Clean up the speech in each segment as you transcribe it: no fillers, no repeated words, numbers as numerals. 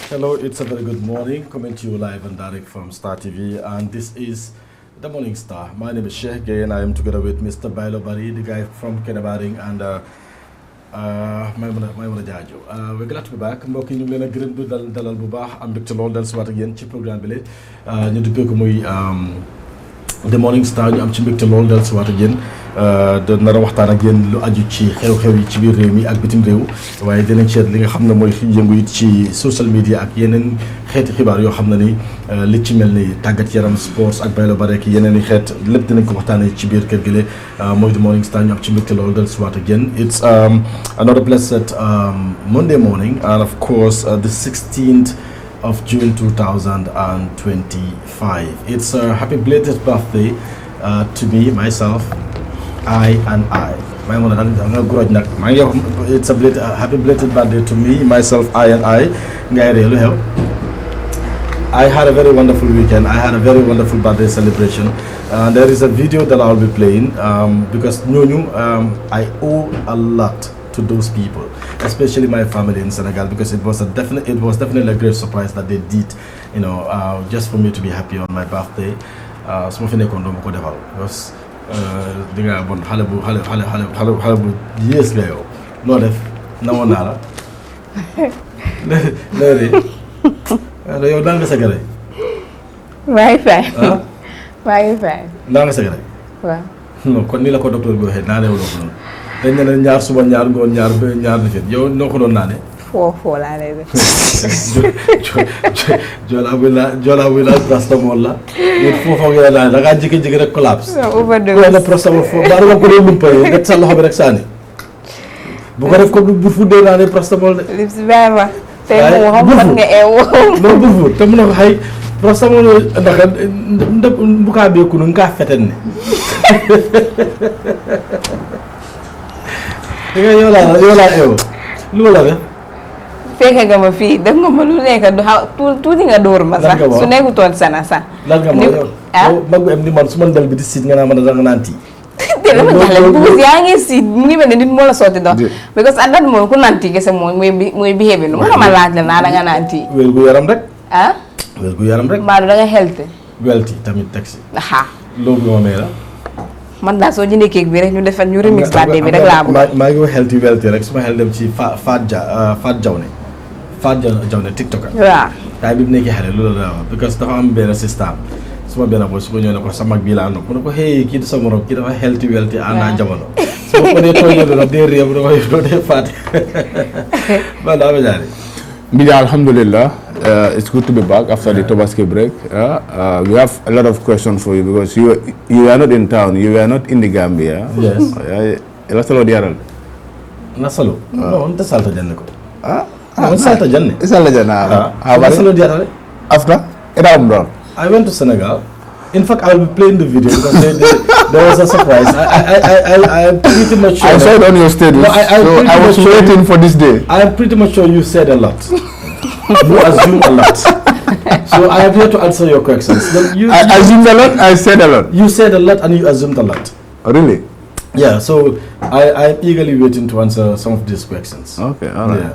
Hello, it's a very good morning. Coming to you live and direct from Star TV, and this is the Morning Star. My name is Sheikh Gay, and I am together with Mr. Bailo Bari, the guy from Kenabaring, and Maimouna Jajo. We're glad to be back. mbokk yi ñu ngi leen a gërëm di dalal bu baax am mbégte lool del si waat ak yéen ci programme bi la ñu duppee ko muy The Morning Star ñu am ci mbégte lool del si waat ak yéen de nar a waxtaan ak yéen lu aju ci xew-xew yi ci biir réew mi ak bitim réew waaye dinañ seet li nga xam ne mooy yëngu it ci social media ak yeneen xeeti xibaar yoo xam ne ni li ci mel ni tàggat yaram sports ak Bailo Bari ak yeneen i xeet lépp dinañ ko waxtaanee ci biir kër gi la mooy The Morning Star ñu am ci mbégte lool del si waat ak yéen. It's another blessed Monday morning, and of course the 16th of June 2025. It's a happy belated birthday to me, myself, I. It's a happy belated birthday to me, myself, I. I had a very wonderful weekend. I had a very wonderful birthday celebration. There is a video that I'll be playing because I owe a lot to those people, especially my family in Senegal, because it was definitely a great surprise that they did, just for me to be happy on my birthday. So fi nekkoon doomu ko defal because di nga bon xale bu yées nga yow noo def nawoon naa la léegi yow daa nga sa gare maa ngi fay daa nga sa gare waaw non kon ni la ko docteur bi waxee naa neewuloo ko noonu dañ ne ñaar suba ñaar ngoon ñaar defet yow noo ko doon naane foo laa lay def Jola village Prostamol la foofu nga naan da ngaa jékki-jékki rek collapse overdose Prostamol foofu baa dama ko doon lumpaye nga sa loxo bi rek saani bu ko def ko bu fuddee naa ne Prostamol de lip si bàyyi ma tey moom xam fan nga eew non bu fu te mu ne ko xay Prostamol ndax bu kaa beeku nu nga kaa feten ne yow laa eew lu ma la def fekk nga ma fii def nga ma lu nekk tuuti nga dóor ma sax su nekkutoon sana sax lan nga ma yow mag bu am ni man su ma dal bi di siit nga naa mën a danga naan tii te dama jaxle buus yaa ngi siit mu ngi mel ne nit moo la sotti ndox because andat mooy ku naan tii kese mooy bixee bi nu mu ma laaj la naa danga naan tii wér gu yaram rek wér gu yaram rek mbaa danga healthy welti tamit taxi loolu bi ma may la man daal soo jëndee cake bi rek ñu defal ñu remix birthday bi rek laa bëgg maa ngi wax healthy welti rek su ma xel dem ci Faat Jawne TikTok waaw taay bi mu nekkee xale loolu la wax because dafa am benn système suma benn boy su ko ñëw ne ko sa mag bii laa nopp mu ne ko hey kii du sa morom kii dafa healthy welti ànd jamono su ma ko dee tooñee dana dee réew dama doo dee faati man daa ma jaari Mbija, alhamdulillah, it's good to be back after the Tobaski break. We have a lot of questions for you because you are not in town, you are not in the Gambia. Yes. Nasalo diaral. Nasalo? No, on salta janne ko. On salta janne. Salta janne. Nasalo diaral. After? I went to Senegal. In fact, I will be playing the video because there was a surprise. I am pretty much sure. I saw it on your status. No, I was waiting for this day. I am pretty much sure you said a lot. You assume a lot. So I am here to answer your questions. I assumed a lot, I said a lot. You said a lot and you assumed a lot. Oh, really? Yeah, so I am eagerly waiting to answer some of these questions. Okay, all right. Yeah.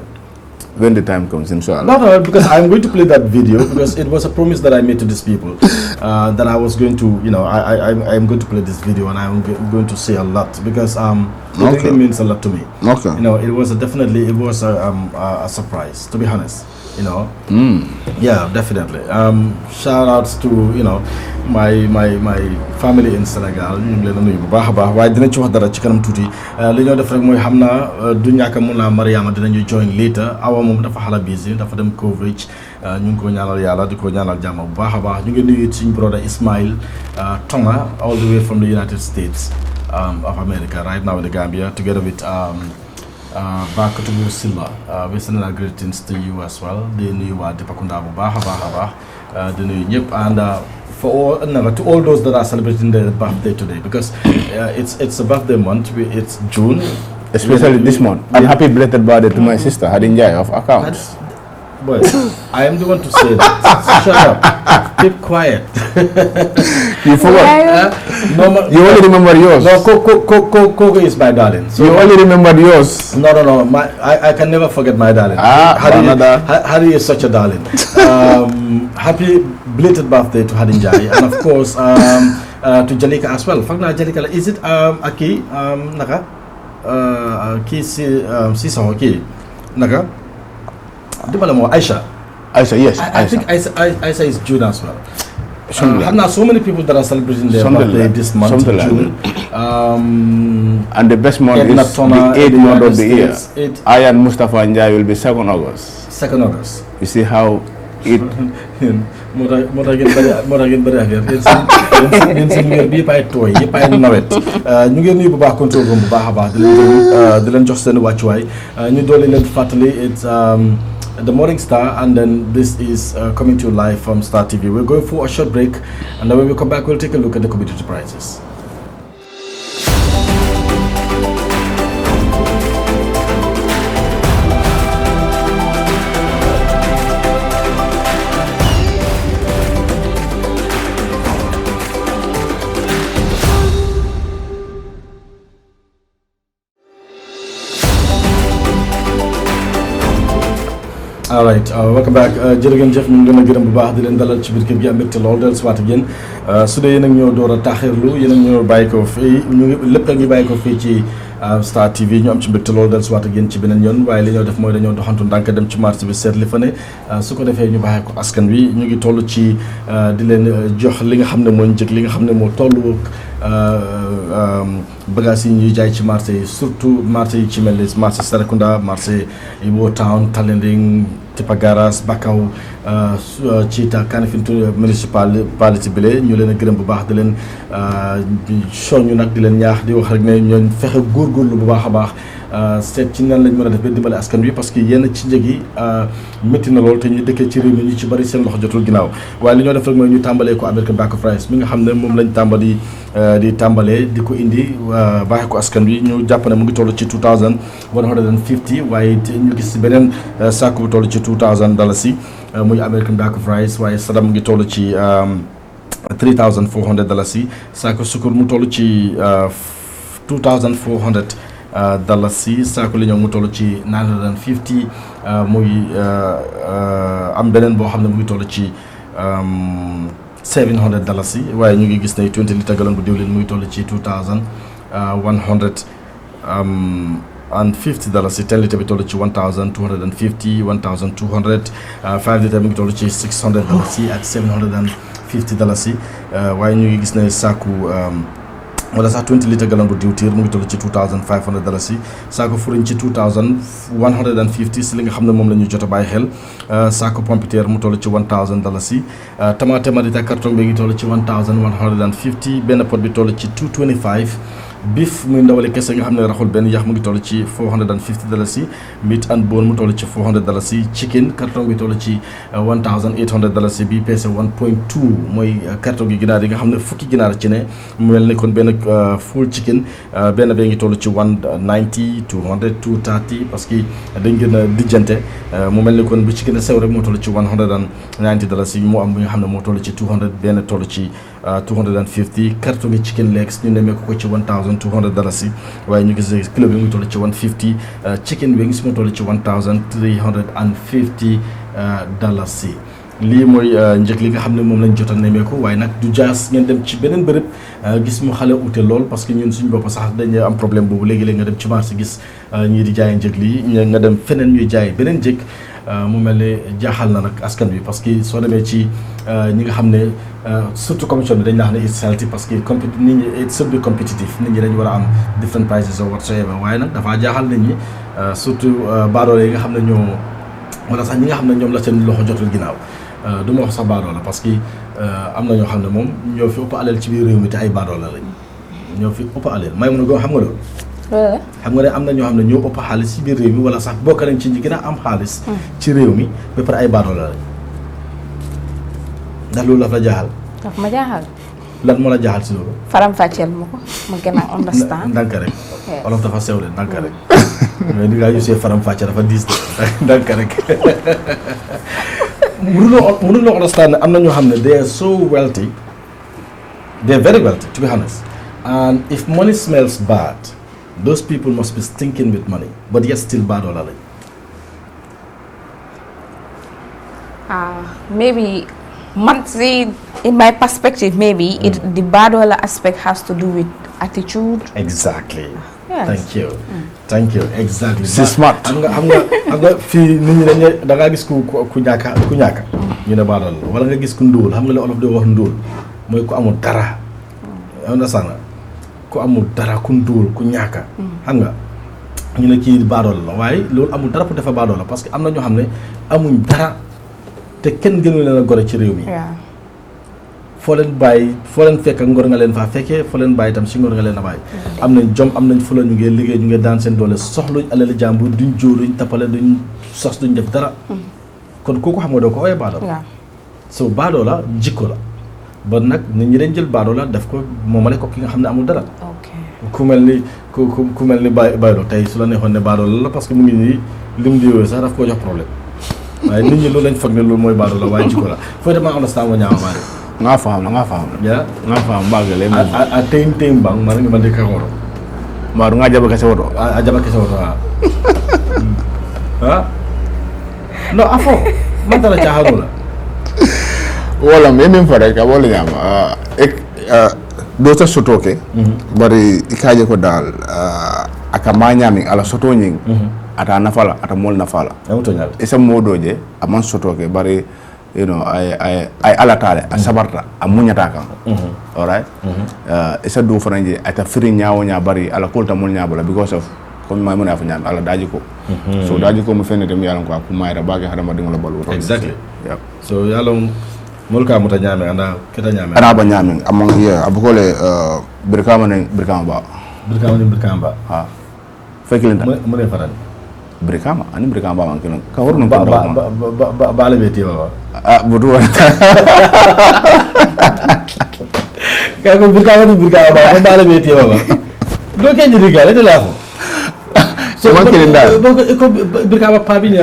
When the time comes, inshallah. No, because I'm going to play that video because it was a promise that I made to these people that I was going to, I'm going to play this video and I'm going to say a lot because it really means a lot to me. Okay. It was a surprise, to be honest. Yeah, definitely. Shout outs to my family in Senegal. ñu ngi leen a nuyu bu baax a baax waaye dinañ ci wax dara ci kanam tuuti li ñoo def rek mooy xam naa du ñàkk a mun naa Mariama dinañu join later awa moom dafa xala busy dafa dem coverage ñu ngi ko ñaanal yàlla di ko ñaanal jàmm bu baax a baax ñu ngi nuyu suñu brother Ismail Tonga all the way from the United States of America right now in the Gambia together with Bakatubu Silva. We send our greetings to you as well. Di nuyu waa Dipakunda bu baax a baax di nuyu ñëpp and to all those that are celebrating their birthday today because it's a birthday month. It's June. Especially this month. And happy belated birthday to my sister Hadin Jai of Accounts. Boy, I am the one to say that. Shut up. Keep quiet. You forgot. You only remember yours. No, Coco is my darling. So you only remembered yours. No. I can never forget my darling. Hadi is such a darling. Happy belated birthday to Hadi Njai, and of course to Jalika as well. Fagna Jalika, is it Aki naka? Ki si Sahoki naka? Aisha. Yes. I think Aisha is June as well. So many people that are celebrating their birthday this month, June. And the best month is the 8th month of the year. I and Mustafa Njai will be 2nd August. 2nd August. You see how it... It's the Morning Star, and then this is coming to you live from Star TV. We're going for a short break, and then when we come back, we'll take a look at the commodity prices. All right, welcome back. Jërëjëf Jeff, ñu ngi leen a gërëm bu baax di leen dalal ci biir kër gi am mbégte lool del soit ak yéen su dee yéen ak ñoo door a taaxirlu yéen ak ñoo bàyyi ko fii ñu ngi lépp ngi bàyyi ko fii ci Star TV ñu am ci mbégte lool del soit ak yéen ci beneen yoon waaye li ñoo def mooy dañoo doxantu ndànk dem ci marché bi seet li fa ne su ko defee ñu bàyyi ko askan wi ñu ngi toll ci di leen jox li nga xam ne mooy njëg li nga xam ne moo tollu bagages yi ñuy jaay ci marché yi surtout marché yi ci mel ni marché Serekunda marché Ibo Town Talending Tipa Garas Bakaw ci Kanifing municipality bi le ñu leen a gërëm bu baax di leen soññu nag di leen ñaax di wax rek ne ñooñ fexe góorgóorlu bu baax a baax seet ci nan lañ mën a def ba dimbale askan wi parce que yenn ci njëg yi métti na lool te ñu dëkkee ci réew mi ñu ci bari seen loxo jotul ginnaaw waaye li ñoo def rek mooy ñu tàmbalee ko American Back of Rice mi nga xam ne moom lañ tàmbalee di ko indi baaxee ko askan wi ñu jàpp ne mu ngi toll ci $2,150 waaye ñu gis beneen sàkku bu toll ci $2,000 muy American Back of Rice waaye sadam mu ngi toll ci $3,400 sàkku sukur mu toll ci $2,400 saako li ñëw mu toll ci $950 muy am beneen boo xam ne mu ngi toll ci $700 waaye ñu ngi gis ne 20 litre gallon bu diwlin mu ngi toll ci $2,150 10 litre bi toll ci $1,250 $1,200 5 litre mi ngi toll ci $600 ak $750 waaye ñu ngi gis ne saaku wala sax 20 litre gallon bu diwtiir mu ngi toll ci $2,500 saako furiñ ci $2,150 si li nga xam ne moom la ñu jot a bàyyi xel saako pompiteer mu toll ci $1,000 tamaate marita carton bi ngi toll ci $1,150 benn pot bi toll ci $225 beef muy ndawali kese nga xam ne raxul benn yax mu ngi toll ci $450 meat and bone mu toll ci $400 chicken carton bi toll ci $1,800 bi peese 1.2 mooy carton gi ginaar yi nga xam ne fukki ginaar ci ne mu mel ni kon benn full chicken benn bee ngi toll ci $190 $200 $230 parce que dañ gën a dijjante mu mel ni kon bu chicken sew rek moo toll ci $190 mu am bi nga xam ne moo toll ci $200 benn toll ci $250 carton gi chicken legs ñu nemee ko ci $1,200 waaye ñu gis kilo bi mu toll ci $150 chicken wings mu toll ci $1,350 lii mooy njëg li nga xam ne moom lañ jot a nemmeeku waaye nag du jaas ngeen dem ci beneen bërëb gis mu xale ute lool parce que ñun suñu bopp sax dañu am problème boobu léegi-léegi nga dem ci marché gis ñii di jaay njëg lii nga dem feneen ñuy jaay beneen njëg mu mel ne jaaxal na nag askan bi parce que soo demee ci ñi nga xam ne surtout commission bi dañ naa xam ne it's healthy parce que nit ñi it should be competitive nit ñi dañ war a am different prices or whatsoever waaye nag dafa jaaxal nit ñi surtout baadoole yi nga xam ne ñoo wala sax ñi nga xam ne ñoom la seen loxo jotul ginnaaw du ma wax sax baadoola parce que am na ñoo xam ne moom ñoo fi ëpp alal ci biir réew mi te ay baadoola lañ ñoo fi ëpp alal may mun a goo xam nga loolu xam nga ne am na ñoo xam ne ñoo ëpp xaalis ci biir réew mi wala sax bokk nañ ci ñi gën a am xaalis ci réew mi ba pare ay baadoola lañ ndax loolu daf la jaaxal daf ma jaaxal lan moo la jaaxal si loolu faram fàcceel ma ko ma gën a understand ndànk rek Yes. olof dafa sew de ndànk rek mais ni nga gisee faram fàcce dafa diis de ndànk rek mënuloo understand ne am na ñoo xam ne they are so wealthy, they are very wealthy to be honest, and if money smells bad, those people must be stinking with money, but yet still bad all lañ. Maybe, see, in my perspective, maybe the badola aspect has to do with attitude. Exactly. Yes. Thank you. Exactly. She's smart. Xam nga fii nit ñi dañuy da ngaa gis ku ñàkk ñu ne baadol wala nga gis ku ndóol xam nga la olof di wax ndóol mooy ku amul dara. Understand nga ku amul dara ku ndóol ku ñàkk. Xam nga ñu ne kii baadol la waaye loolu amul dara pour defa baadol la parce que am na ñoo xam ne amuñ dara te kenn gënu leen a gore ci réew mi. foo leen fekk ngor nga leen faa fekkee foo leen bàyyi itam si ngor nga leen a bàyyi. am nañ jom am nañ fula ñu ngi liggéey ñu ngi daan seen doole soxluñ alali jàmbur duñ jóor duñ tappale duñ sos duñ def dara. kon kooku xam nga doo ko ooyee baadoo la. so baadoo la jikko la ba nag nit ñi dañ jël baadoo la def ko moomale ko ki nga xam ne amul dara. ku mel ni ku mel ni Baylo tey su la neexoon ne baadoo la parce que mu ngi nii lim di yooyu sax daf koo jox problème waaye nit ñi loolu lañ foog ne loolu mooy baadoo la waaye jikko la fooy dama understand nga ñaawa nga faham ya nga faham bagale a tem bang mari ngi mande ka ngoro maru nga jaba kese woto a jaba kese woto ha no afo man tala chaharula wala min fare ka wala nyama do ta sotoke bari ikaje ko dal aka manyami ala soto nying ata nafala ata mol nafala amuto nyaal isa modoje aman sotoke bari you know ay alatale a sabarta a muñata kan all right isa do franje ata firi nyaawo nya bari ala kolta mol nyaabula because of comme may mona fa nyam ala daji ko so daji ko mo fenne dem yalan ko ko mayra bage hadama dingo la balu exactly yeah so yalon mulka muta nyame anda kita nyame ana ba nyame among yeah abukole birkama ba ha fekilenta mo ne faran Brikama, ani Brikama man kino. Ka horno ko ba le beti baba. Budu. Ka ko Brikama ba le beti baba. Do ke jiri ga le la ko. So man kelen da. Ko Brikama pa bi ni.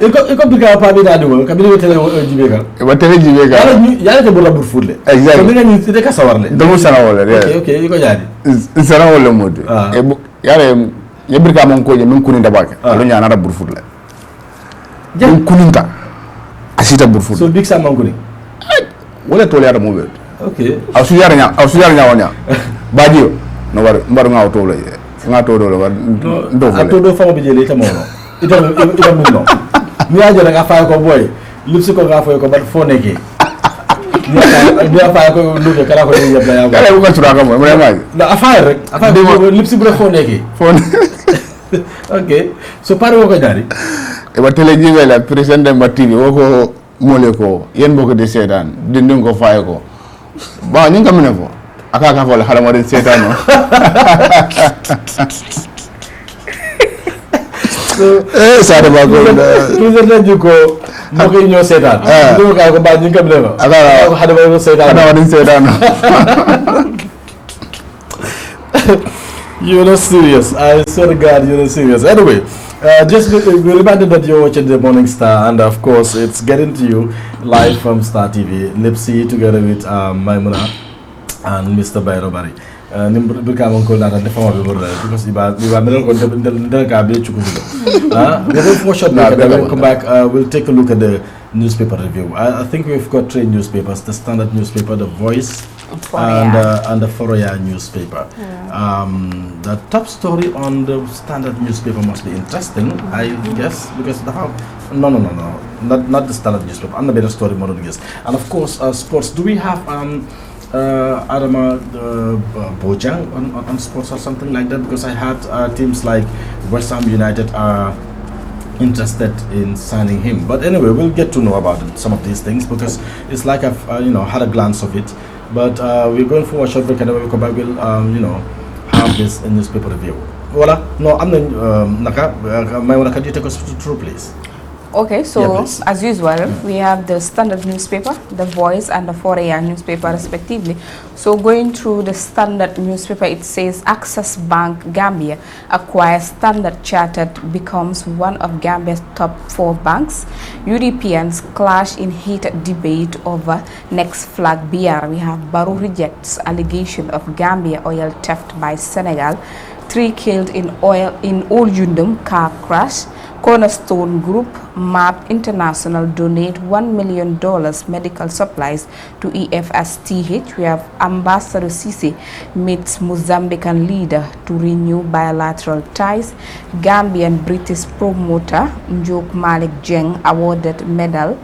Iko Brikama pa bi da do ka bi le tele jibe ka. Ba tele jibe ka. Yalla te bula bur fudle. Exactly. Ko mi ngani te ka sawarle. Do mo sana wala. Okay, iko jadi. Sana wala modu. Yare ye Brikama ko je min kuninda bake. Alo nyana da bur fudle. Min kuninta. Asita bur fudle. So big sam man kuni. Wala to le ada mo be. Okay. Aw su yar nya wonya. Badio no war mbar nga to le. Nga to do le war do fole. To do famo be jele ta mo. Ita mun no. Ni aja nga fa ko boy. Lipsi ko nga fa ko bat fo neke. Ni fa ko lu ke kala ko ni yabla ya. Kala ko tura ka mo ngaji. Na affaire ko lipsi bu fo neke. Fon. Okay. So pare wo ko dari. E ba tele jibe la president Martini woko mole ko yen boko de sedan dindin ko faye ko. Ba ni ngamne fo. Aka ka fo la hala mo de sedan no. Sa de ba ko president juko mo ko ñoo setan. Do ka ko ba ni ngamne fo. Aka ko hada mo setan. Hada mo sedan. You're not serious. I swear to God, you're not serious. Anyway, just be reminded that you're watching the Morning Star, and of course, it's getting to you live from Star TV. Lipsy together with Maimuna and Mr. Bayro Bari. Because we'll come back. We'll take a look at the newspaper review. I think we've got 3 newspapers: the Standard newspaper, the Voice, and the Foroya newspaper. The top story on the Standard newspaper must be interesting, I guess, because no, not the Standard newspaper. And the better story, more than guess. And of course, sports. Do we have Adama Bojang on sports or something like that? Because I had teams like West Ham United are interested in signing him. But anyway, we'll get to know about some of these things because it's like I've had a glance of it. But we're going for a short break, and when we come back, we'll have this newspaper review. Voila. No, I'm the Naka. Can you take us through, please? Okay, so Yeah, please. as usual, we have the Standard newspaper, the Voice, and the Foreign newspaper, respectively. So going through the Standard newspaper, it says Access Bank Gambia acquires Standard Chartered, becomes one of Gambia's top 4 banks. UDPians clash in heated debate over next flag bearer. We have Barrow rejects allegation of Gambia oil theft by Senegal. 3 killed in Old Yundum car crash. Cornerstone Group, MAP International donate $1 million medical supplies to EFSTH. We have Ambassador Sisi meets Mozambican leader to renew bilateral ties. Gambian British promoter Njook Malik Jeng awarded medal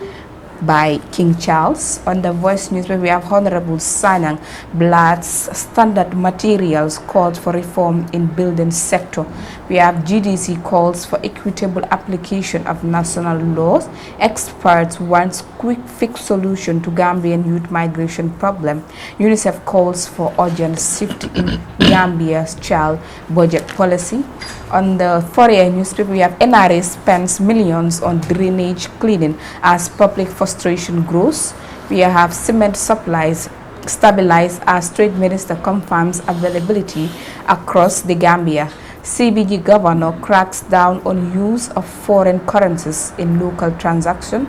by King Charles. On the Voice newspaper, we have Honorable Sanang Blad's Standard Materials calls for reform in building sector. We have GDC calls for equitable application of national laws. Experts wants quick fix solution to Gambian youth migration problem. UNICEF calls for urgent shift in Gambia's child budget policy. On the Foreign newspaper, we have NRA spends millions on drainage cleaning as public frustration grows. We have cement supplies stabilized as Trade Minister confirms availability across the Gambia. CBG governor cracks down on use of foreign currencies in local transaction.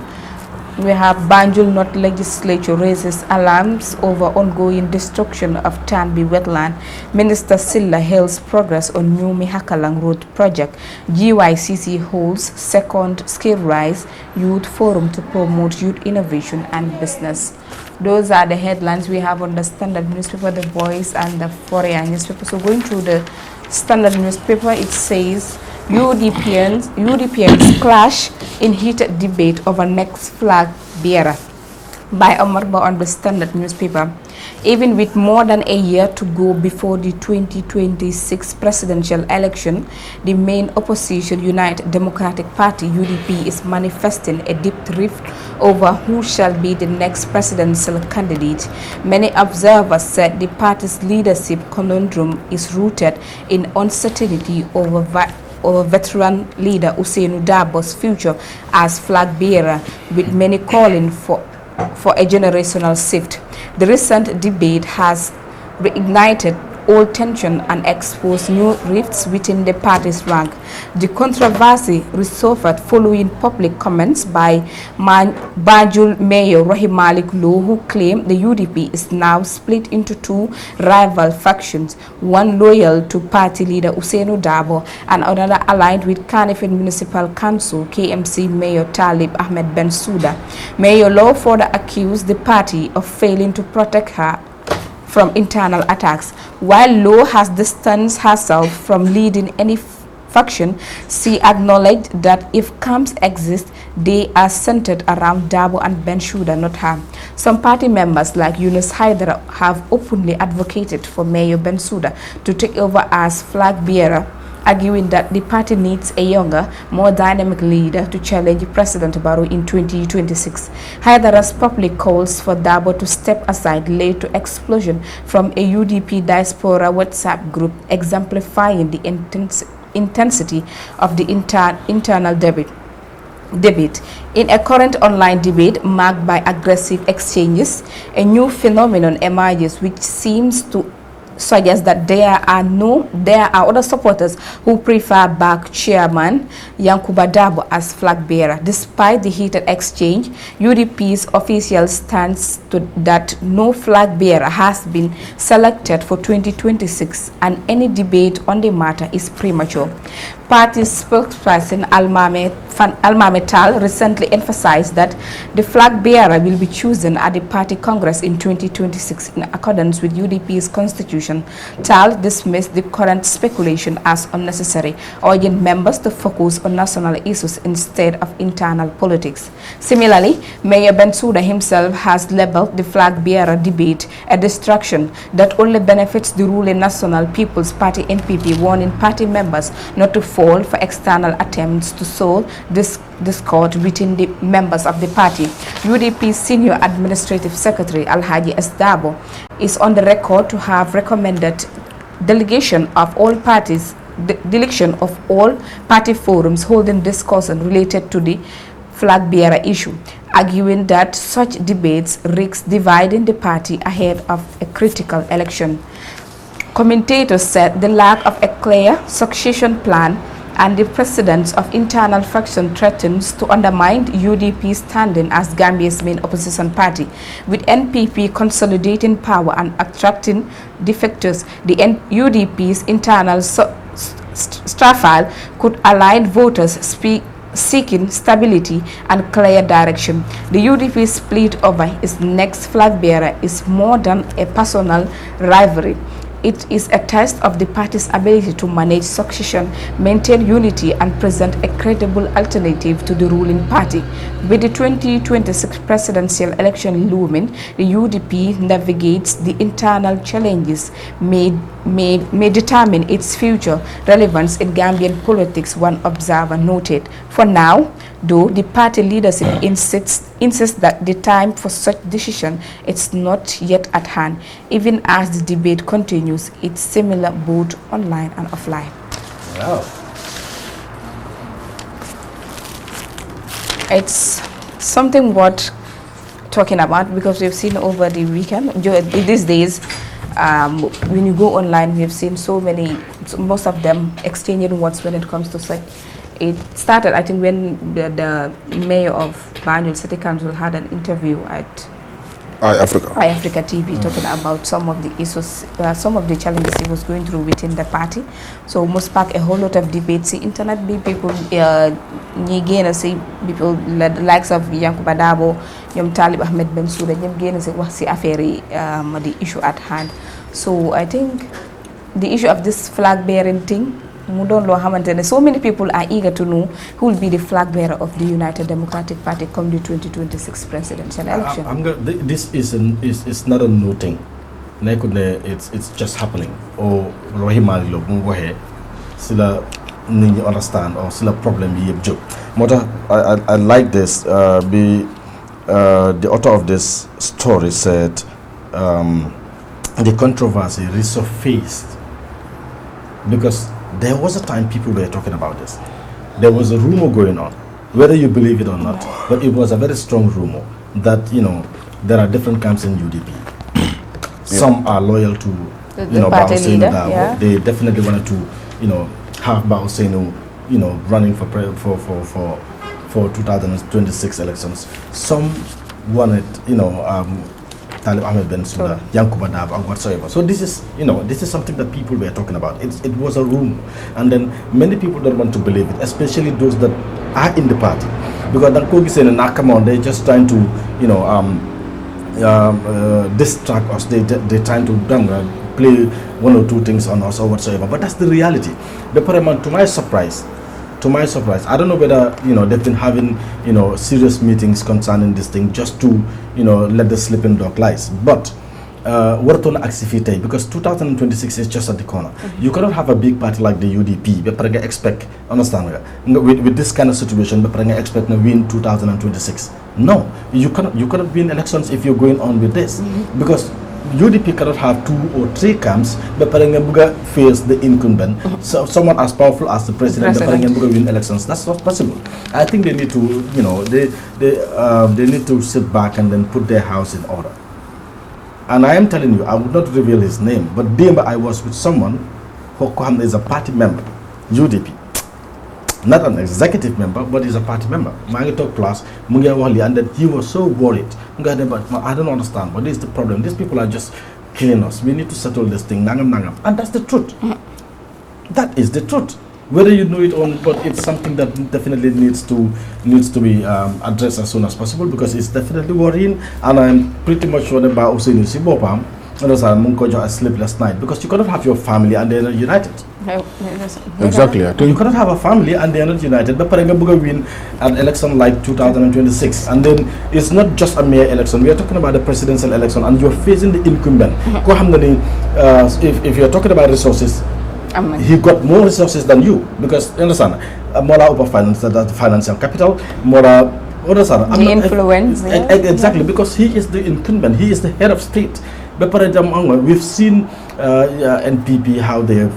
We have Banjul North Legislature raises alarms over ongoing destruction of Tanbi wetland. Minister Silla hails progress on new Mihakalang Road project. GYCC holds second Skill Rise Youth Forum to promote youth innovation and business. Those are the headlines we have on the Standard newspaper, the Voice, and the Foreign newspaper. So going through the Standard newspaper, it says UDPians clash in heated debate over next flag bearer by Omar Ba on the Standard newspaper. Even with more than a year to go before the 2026 presidential election, the main opposition United Democratic Party UDP is manifesting a deep rift over who shall be the next presidential candidate. Many observers said the party's leadership conundrum is rooted in uncertainty over veteran leader Ousainou Darboe's future as flag bearer, with many calling for a generational shift. The recent debate has reignited old tension and exposed new rifts within the party's rank. The controversy resurfaced following public comments by Banjul Mayor Rahim Malik Lowe, who claimed the UDP is now split into 2 rival factions, one loyal to party leader Ousainou Darboe and another aligned with Kanifing Municipal Council KMC Mayor Talib Ahmed Bensouda. Mayor Lowe further accused the party of failing to protect her from internal attacks. While Lowe has distanced herself from leading any faction, she acknowledged that if camps exist, they are centered around Darboe and Bensouda, not her. Some party members like Yunus Haidara have openly advocated for Mayor Bensouda to take over as flag bearer, arguing that the party needs a younger, more dynamic leader to challenge President Barrow in 2026. Haidara's public calls for Darboe to step aside led to explosion from a UDP diaspora WhatsApp group, exemplifying the intensity of the internal debate. In a current online debate marked by aggressive exchanges, a new phenomenon emerges which seems to suggest that there are other supporters who prefer back chairman Yankuba Darboe as flag bearer. Despite the heated exchange, UDP's official stance that no flag bearer has been selected for 2026 and any debate on the matter is premature. Party spokesperson Almame Tal recently emphasized that the flag bearer will be chosen at the party congress in 2026 in accordance with UDP's constitution. Tal dismissed the current speculation as unnecessary, urging members to focus on national issues instead of internal politics. Similarly, Mayor Bensouda himself has labeled the flag bearer debate a distraction that only benefits the ruling National People's Party NPP, warning party members not to fall for external attempts to sow discord within the members of the party. UDP Senior Administrative Secretary Alhaji S. Darboe is on the record to have recommended delegation of all parties, the deletion of all party forums holding discussion related to the flag bearer issue, arguing that such debates risk dividing the party ahead of a critical election. Commentators said the lack of a clear succession plan and the precedence of internal faction threatens to undermine UDP's standing as Gambia's main opposition party. With NPP consolidating power and attracting defectors, the UDP's internal strafile could align voters seeking stability and clear direction. The UDP split over its next flag bearer is more than a personal rivalry. It is a test of the party's ability to manage succession, maintain unity, and present a credible alternative to the ruling party. With the 2026 presidential election looming, the UDP navigates the internal challenges may determine its future relevance in Gambian politics, one observer noted. For now, though, the party leadership insists that the time for such decision is not yet at hand, even as the debate continues. It's similar both online and offline. Wow. It's something worth talking about because we've seen over the weekend, these days, when you go online, we've seen most of them exchanging words when it comes to such. It started, I think, when the mayor of Banjul City Council had an interview at iAfrica TV talking about some of the issues, some of the challenges he was going through within the party. So almost sparked a whole lot of debates. See, internet people, people the likes of Yankuba Dabo, Talib Ahmed Bensouda, the issue at hand. So I think the issue of this flag bearing thing, so many people are eager to know who will be the flag bearer of the United Democratic Party come the 2026 presidential election. This is not a new thing. It's just happening. Or Rohima Lobuhe, Sila Nini understand or Sila problem ye joke. I like this. The author of this story said the controversy resurfaced because there was a time people were talking about this. There was a rumor going on, whether you believe it or not, but it was a very strong rumor that, there are different camps in UDP. Some are loyal to, Bah Hussein Dabo. Yeah. They definitely wanted to, have Bah Hussein, running for 2026 elections. Some wanted, Talib Ahmed Bensouda, Yankuba Dabo, and whatsoever. So this is something that people were talking about. It was a rumor, and then many people don't want to believe it, especially those that are in the party, because that Kogi saying and they're just trying to, distract us. They're trying to play one or two things on us or whatsoever. But that's the reality. The Parliament, to my surprise, I don't know whether they've been having serious meetings concerning this thing just to let the sleeping dog lies. But what on activity because 2026 is just at the corner. You cannot have a big party like the UDP. But expect with this kind of situation. But expect to win 2026. No, you cannot win elections if you're going on with this because UDP cannot have 2 or 3 camps, but Parangabuga face the incumbent. So someone as powerful as the president, the Parangabuga win elections. That's not possible. I think they need to, they need to sit back and then put their house in order. And I am telling you, I would not reveal his name, but Demba, I was with someone who is a party member, UDP. Not an executive member, but he's a party member. Mangi class, and that he was so worried. I don't understand, but this is the problem. These people are just killing us. We need to settle this thing, nangam. And that's the truth. That is the truth. Whether you know it or not, but it's something that definitely needs to be addressed as soon as possible because it's definitely worrying. And I'm pretty much sure about Hussein Sibopam. A sleepless night because you cannot have your family and they're not united. Exactly. You cannot have a family and they're not united. But Parangabuga win an election like 2026, and then it's not just a mayor election. We are talking about the presidential election, and you're facing the incumbent. If you're talking about resources, he got more resources than you because you understand. More upper finance, the financial capital, more. The influence. Exactly, because he is the incumbent. He is the head of state. But we've seen NPP how they have,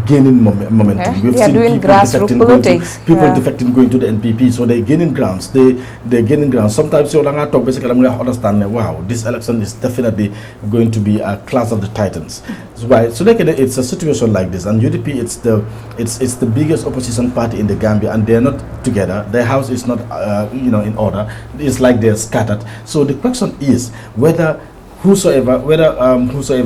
gaining momentum. Yeah. They are doing grassroots politics. People defecting going to the NPP, so they're gaining grounds. They're gaining grounds. Sometimes you talk basically, I'm going to understand. Wow, this election is definitely going to be a clash of the titans. So why? So it's a situation like this, and UDP it's the biggest opposition party in the Gambia, and they're not together. Their house is not in order. It's like they're scattered. So the question is whether whosoever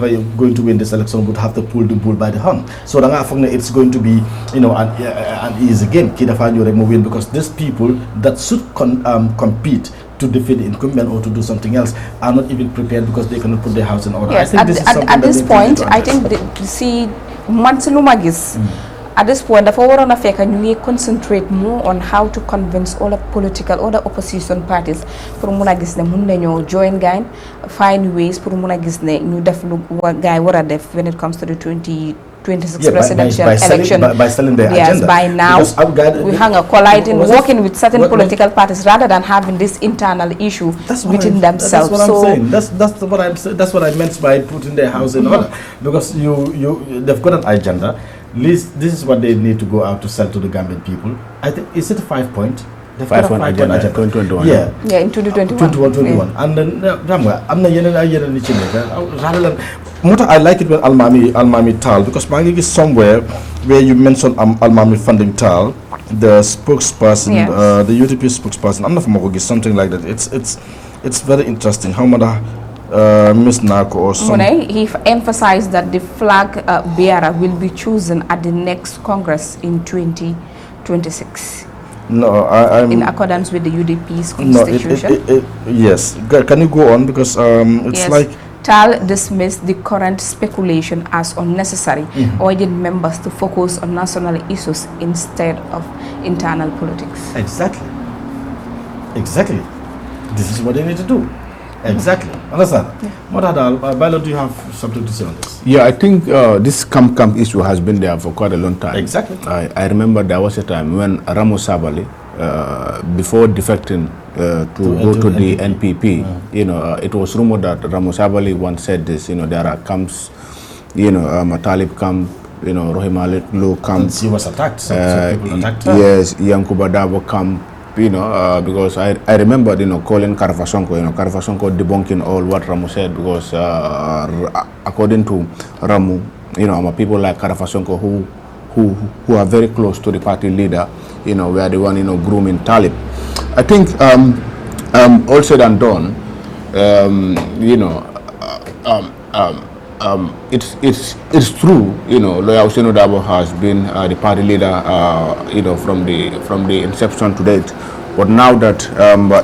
is going to win this election would have to pull the bull by the horn. So it's going to be an easy game. Kidafanyo win, because these people that should compete to defeat the incumbent or to do something else are not even prepared because they cannot put their house in order. Yes, I think at this point, I think at this point, the forward on Africa, you concentrate more on how to convince all the all the opposition parties for Munagis join gain, find ways for Munagis new guy when it comes to the 2026 presidential election. By selling their agenda. By now, we hang a colliding, working with certain political parties rather than having this internal issue within themselves. That's what I'm saying. That's what I meant by putting their house in order, because they've got an agenda. This is what they need to go out to sell to the Gambian people. I think, is it a 5-point? The 5-point agenda, 2021. Yeah, in 2021. And then I like it when Almami Tal, because Bangi is somewhere where you mentioned Almami funding Tal, the spokesperson, yes. The UTP spokesperson. I'm not from Mogogi, something like that. It's very interesting. How much Miss Nako or something. He emphasized that the flag bearer will be chosen at the next Congress in 2026. No, I'm in accordance with the UDP's constitution. Yes. Can you go on, because it's yes. like Tal dismissed the current speculation as unnecessary, urging members to focus on national issues instead of internal politics. Exactly. This is what they need to do. Exactly. Understand? Bailo, do you have something to say on this? Yeah, I think this camp issue has been there for quite a long time. Exactly. I remember there was a time when Ramo Sabali, before defecting to go to the NPP, it was rumored that Ramo Sabali once said this, there are camps, Talib camp, Rohima Low camp. And he was attacked. So people attacked her. Yes, Yankuba Dabo camp. Because I remember, calling Karfasonko, Karfasonko debunking all what Ramu said, because according to Ramu, people like Karfasonko who are very close to the party leader, were the one, grooming Talib. I think, all said and done, it's true, Lawyer Ousainou Darboe has been the party leader, from the inception to date. But now that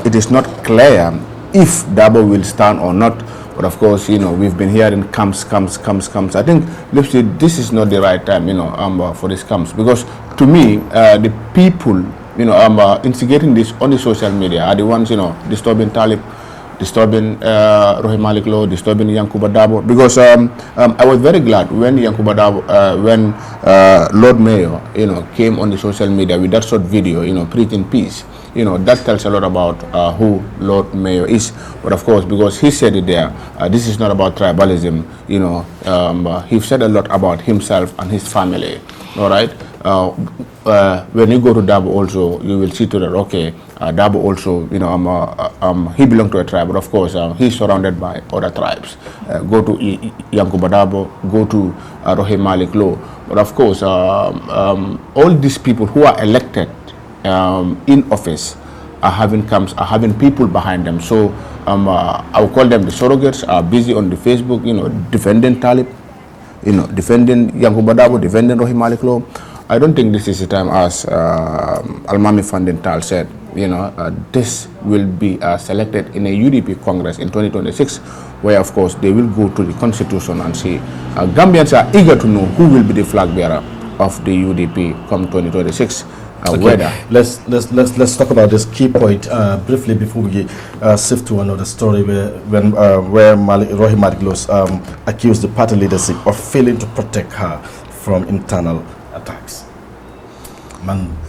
it is not clear if Darboe will stand or not, but of course, we've been hearing camps. I think, this is not the right time, for these camps, because to me, the people, instigating this on the social media are the ones, disturbing Talib, disturbing Rohim Malik Law, disturbing Yankuba Dabo, because I was very glad when Yankuba Dabo, when Lord Mayor, came on the social media with that short video, preaching peace. That tells a lot about who Lord Mayor is. But of course, because he said it there, this is not about tribalism. He said a lot about himself and his family. All right. When you go to Dabo also, you will see to that, okay, Dabo also, he belonged to a tribe, but of course, he's surrounded by other tribes. Go to Yankuba Dabo, go to Rohim Malik Law. But of course, all these people who are elected in office are having camps, are having people behind them. So I will call them the surrogates, are busy on the Facebook, defending Talib, defending Yankuba Dabo, defending Rohim Malik Law. I don't think this is the time, as Almami Funding Tal said, this will be selected in a UDP Congress in 2026, where of course they will go to the Constitution and see. Gambians are eager to know who will be the flag bearer of the UDP come 2026. Okay. Let's talk about this key point briefly before we shift to another story where Rohim Malik Law accused the party leadership of failing to protect her from internal attacks.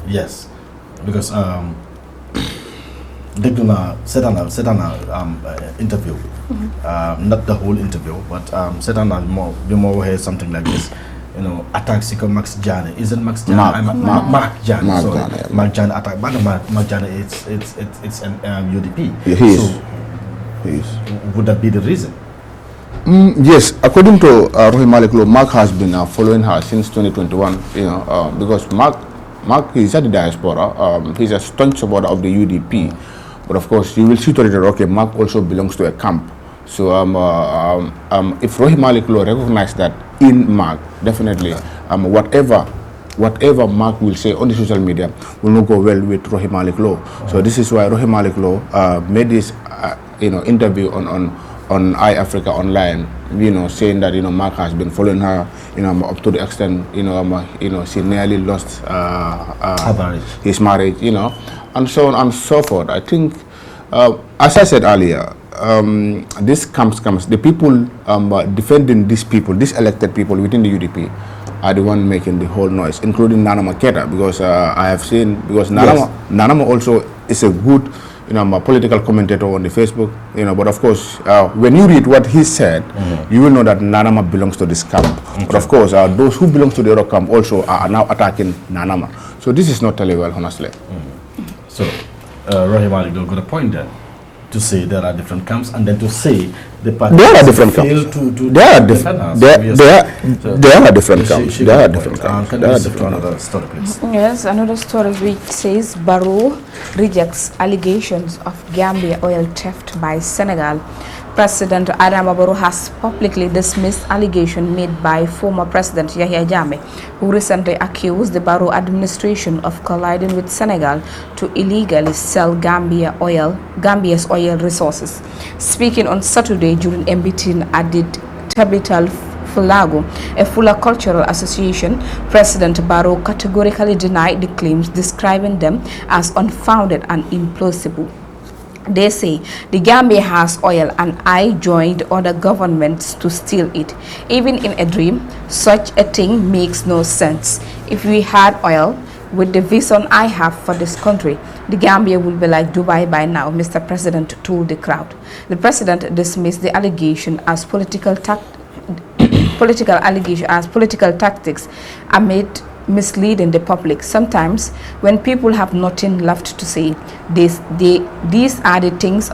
Yes, because Sedana interview, not the whole interview, but Sedana more heard something like this. attacks ko Max Jane. Isn't Max Jane? Mark Jane. Mark Sorry. Jane, yeah. Mark Jane attack. But Mark Jane, it's an UDP. Yeah, he is. Would that be the reason? Yes, according to Rohey Malik Lowe, Mark has been following her since 2021. Because Mark is at the diaspora. He's a staunch supporter of the UDP, but of course you will see to it that okay, Mark also belongs to a camp. So if Rohey Malik Lowe recognize that in Mark, definitely whatever Mark will say on the social media will not go well with Rohey Malik Lowe. So this is why Rohey Malik Lowe made this interview on iAfrica Online, saying that Mark has been following her, up to the extent, she nearly lost his marriage, and so on and so forth. I think, as I said earlier, this comes the people defending these people, these elected people within the UDP, are the one making the whole noise, including Nana Maketa, because I have seen, because Nana also is a good a political commentator on the Facebook, but of course, when you read what he said, you will know that Nanama belongs to this camp. Okay. But of course, those who belong to the other camp also are now attacking Nanama. So this is not totally well, honestly. So, Rohey Malik got a point there, to say there are different camps, and then to say the party there are different camps. There are different camps. There are different camps. Can you shift to another story, please? Yes, another story which says Barrow rejects allegations of Gambia oil theft by Senegal. President Adama Barrow has publicly dismissed allegations made by former President Yahya Jammeh, who recently accused the Barrow administration of colluding with Senegal to illegally sell Gambia's oil resources. Speaking on Saturday during a meeting at the Tabital Fulago, a Fula Cultural Association, President Barrow categorically denied the claims, describing them as unfounded and implausible. They say the Gambia has oil and I joined other governments to steal it. Even in a dream, such a thing makes no sense. If we had oil, with the vision I have for this country, the Gambia will be like Dubai by now, Mr. President told the crowd. The president dismissed the allegation as political tactics amid misleading the public. Sometimes when people have nothing left to say, these are the things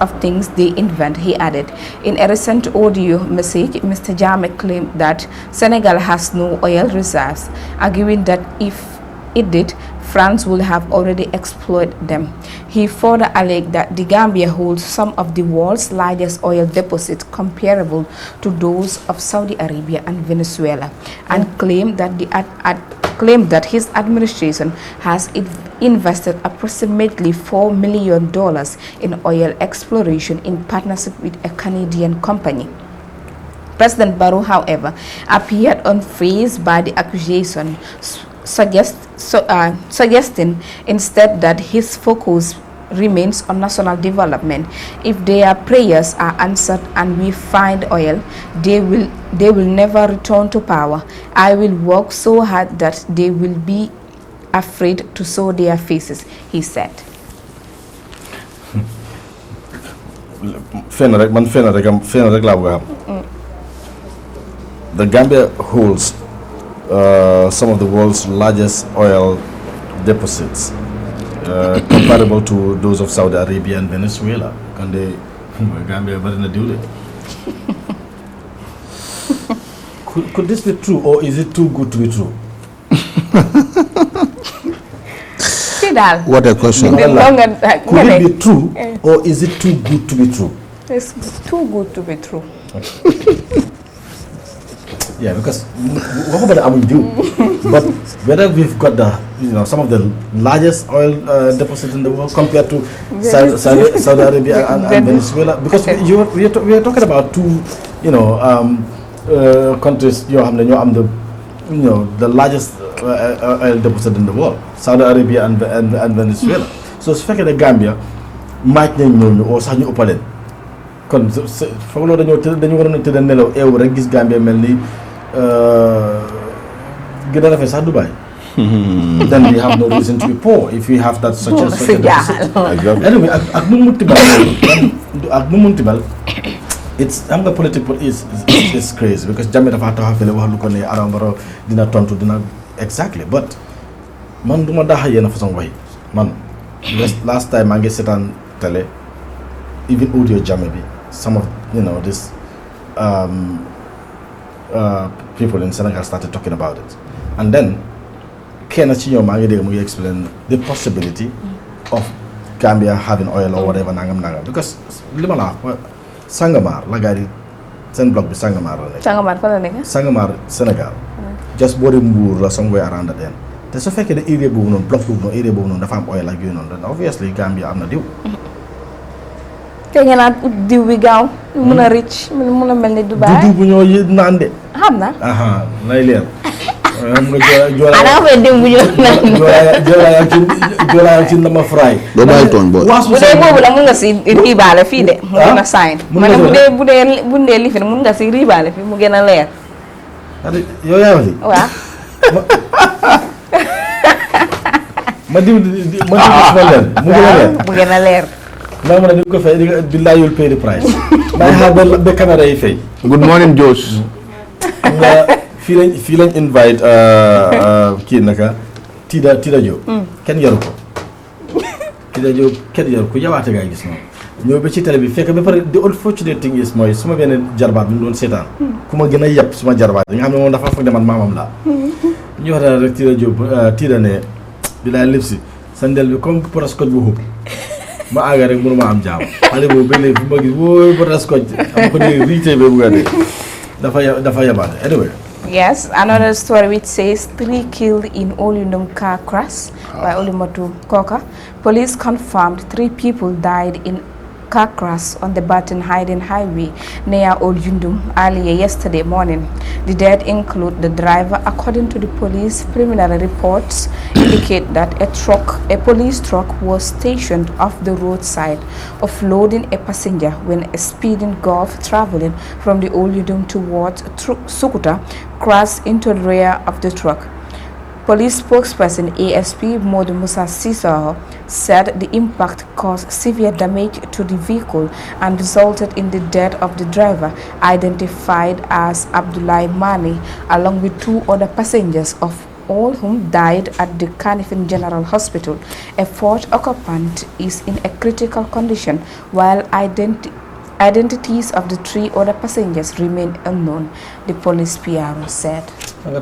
they invent, he added. In a recent audio message, Mr. Jammeh claimed that Senegal has no oil reserves, arguing that if it did, France would have already exploited them. He further alleged that the Gambia holds some of the world's largest oil deposits comparable to those of Saudi Arabia and Venezuela, and claimed that his administration has invested approximately $4 million in oil exploration in partnership with a Canadian company. President Barrow, however, appeared unfazed by the accusation, suggesting instead that his focus remains on national development. If their prayers are answered and we find oil, they will never return to power. I will work so hard that they will be afraid to show their faces, he said. The Gambia holds some of the world's largest oil deposits, comparable to those of Saudi Arabia and Venezuela. Can they, Gambia, what did do that? Could this be true, or is it too good to be true? What a question. Could it be true, or is it too good to be true? It's too good to be true. Yeah, because what about I will do? But whether we've got the some of the largest oil deposits in the world compared to Saudi Arabia and Venezuela, because we are talking about two countries the largest oil deposit in the world, Saudi Arabia and Venezuela. So su fekkee ne Gambia maaj nañ ñooñu oo sax ñu ëppaleen kon foog loolu dañu waroon a tëdd nelaw eew rek gis Gambia mel ni gën a rafet sax Dubai. Then we have no reason to be poor if we have that such a deficit. Anyway, ak nu munti bal it's am nga political is crazy because Jammeh dafa taxaw fële wax lu ko ne Adama Barrow dina tontu dina exactly but man duma daxa yenn façon waxi man last time maa ngi seetaan télé even audio Jammeh bi some of this people in Senegal started talking about it and then kenn ci ñoom maa ngi dégg mu ngi explain the possibility of Gambia having oil or whatever nangam because li ma la wax Sangomar la gars yi seen bloc bi Sangomar la nekk. Sangomar fa la nekk. Sangomar Sénégal. just boori Mbour la somewhere around that end. te su fekkee ne area boobu noonu bloc boobu noonu area boobu noonu dafa am oil ak yooyu noonu then obviously Gambia am na diw. te ngeen naan diw bi gaaw. mun a rich mun a mel ni Dubai. diw bu ñoo yëg naan de. xam na. lay leer. xam nga Joola ana fa diw bu ñoo naan. Joola yaa ci nama fry. doo bàyyi tooñ booy. bu dee boobu la mun nga si riibaale fii de. mu gën a sign. ma ne bu dee lifin mun nga si riibaale fii mu gën a leer. yow yaa wax waaw. ma diw suma leer mu gën a leer. mu gën a leer. maa mën a di ko fay di billaay you'll pay the price. maa ngi xaar ba caméra yi fay. good morning Josh. xam nga fii lañ invite kii naka Tida Diop. kenn yaru ko. Tida Diop kenn yaru ko yawaate gaa gis noonu. ñëw ba ci télé bi fekk ba pare the unfortunate thing is mooy suma benn jarbaat bi mu doon seetaan. ku ma gën a yab suma jarbaat bi nga xam ne moom dafa foog ne man maamam laa. ñu wax daal rek Tida Diop Tida ne bilaay lépp si sandel bi comme poroscotch bu xub ma àgga rek mënuma am jaam xale boobu ba léegi fu ma gis wóoy poroscotch am ko dégg riite ba bugga dee dafa yabaate anyway. Yes, another story which says 3 killed in Olyndum car crash by Olimatu Koka. Police confirmed 3 people died in car crash on the Baton Hayden Highway near Olyndum earlier yesterday morning. The dead include the driver. According to the police, preliminary reports indicate that a police truck was stationed off the roadside offloading a passenger when a speeding Golf traveling from the Olyndum towards Sukuta crashed into the rear of the truck. Police spokesperson ASP Modu Musa Sisaho said the impact caused severe damage to the vehicle and resulted in the death of the driver, identified as Abdullah Mani, along with 2 other passengers, of all whom died at the Kanifing General Hospital. A 4th occupant is in a critical condition, while identities of the 3 other passengers remain unknown, the police PRO said.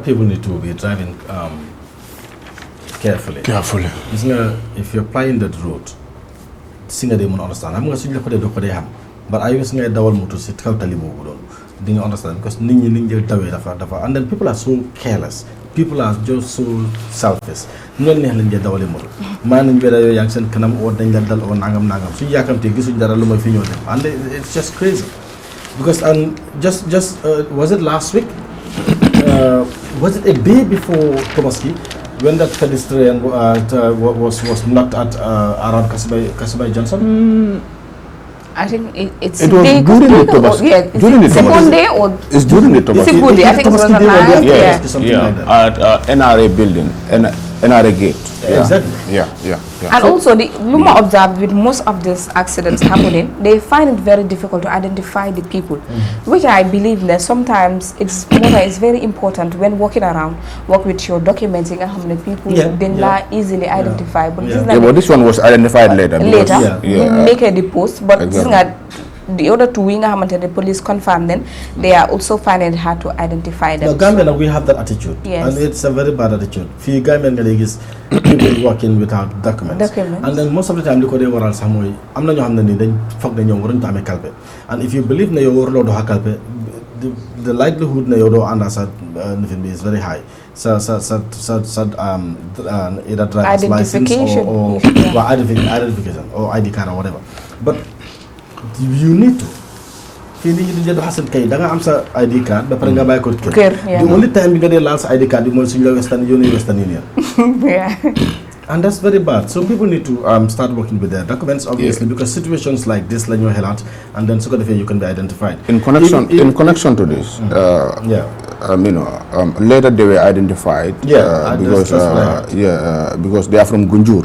People need to be driving carefully. If you're applying that route, singa de mun understand. I'm going to say do ko de ham. But I was ngay dawal moto ci kaw tali bobu don. Di nga understand because nit ñi liñ jël tawé dafa and then people are so careless. People are just so selfish. Ñoo neex lañ jël dawale moto. Man nañ wéra yoy yang sen kanam o dañ la dal o nangam suñu yakamté gisuñ dara lu may fi ñoo dem. And it's just crazy. Because just was it last week? Was it a day before Tomaski? When that pedestrian was knocked at around Kasabay Johnson? I think it was during the Tomaski. During the second day or it's during the Tomaski. It's a good day. I think it was a night. Something like that. At NRA building, NRA gate. Yeah, exactly. Yeah. And also, the Luma observed with most of these accidents happening, they find it very difficult to identify the people, which I believe that sometimes it's very important when walking around, work with your documenting how many people then easily identify. But but this one was identified later. You make a post, but the other 2 the police confirmed them, they are also finding it hard to identify them. No, Gambia, we have that attitude. Yes. And it's a very bad attitude. For Gambian is people working without documents. And then most of the time, they go around somewhere. I'm not going fuck the young calpe. And if you believe na your world calpe, the likelihood na your understand is very high. So either driver's license or identification or ID card or whatever. But you need to. Fini you just hasn't kay da nga am sa ID card ba pare nga bay ko kër. The only time you get a sa ID card mo suñu Western Union. Yeah. And that's very bad. So people need to start working with their documents, obviously, because situations like this, you and then you can be identified. In connection to this, later they were identified. Because they are from Gunjur.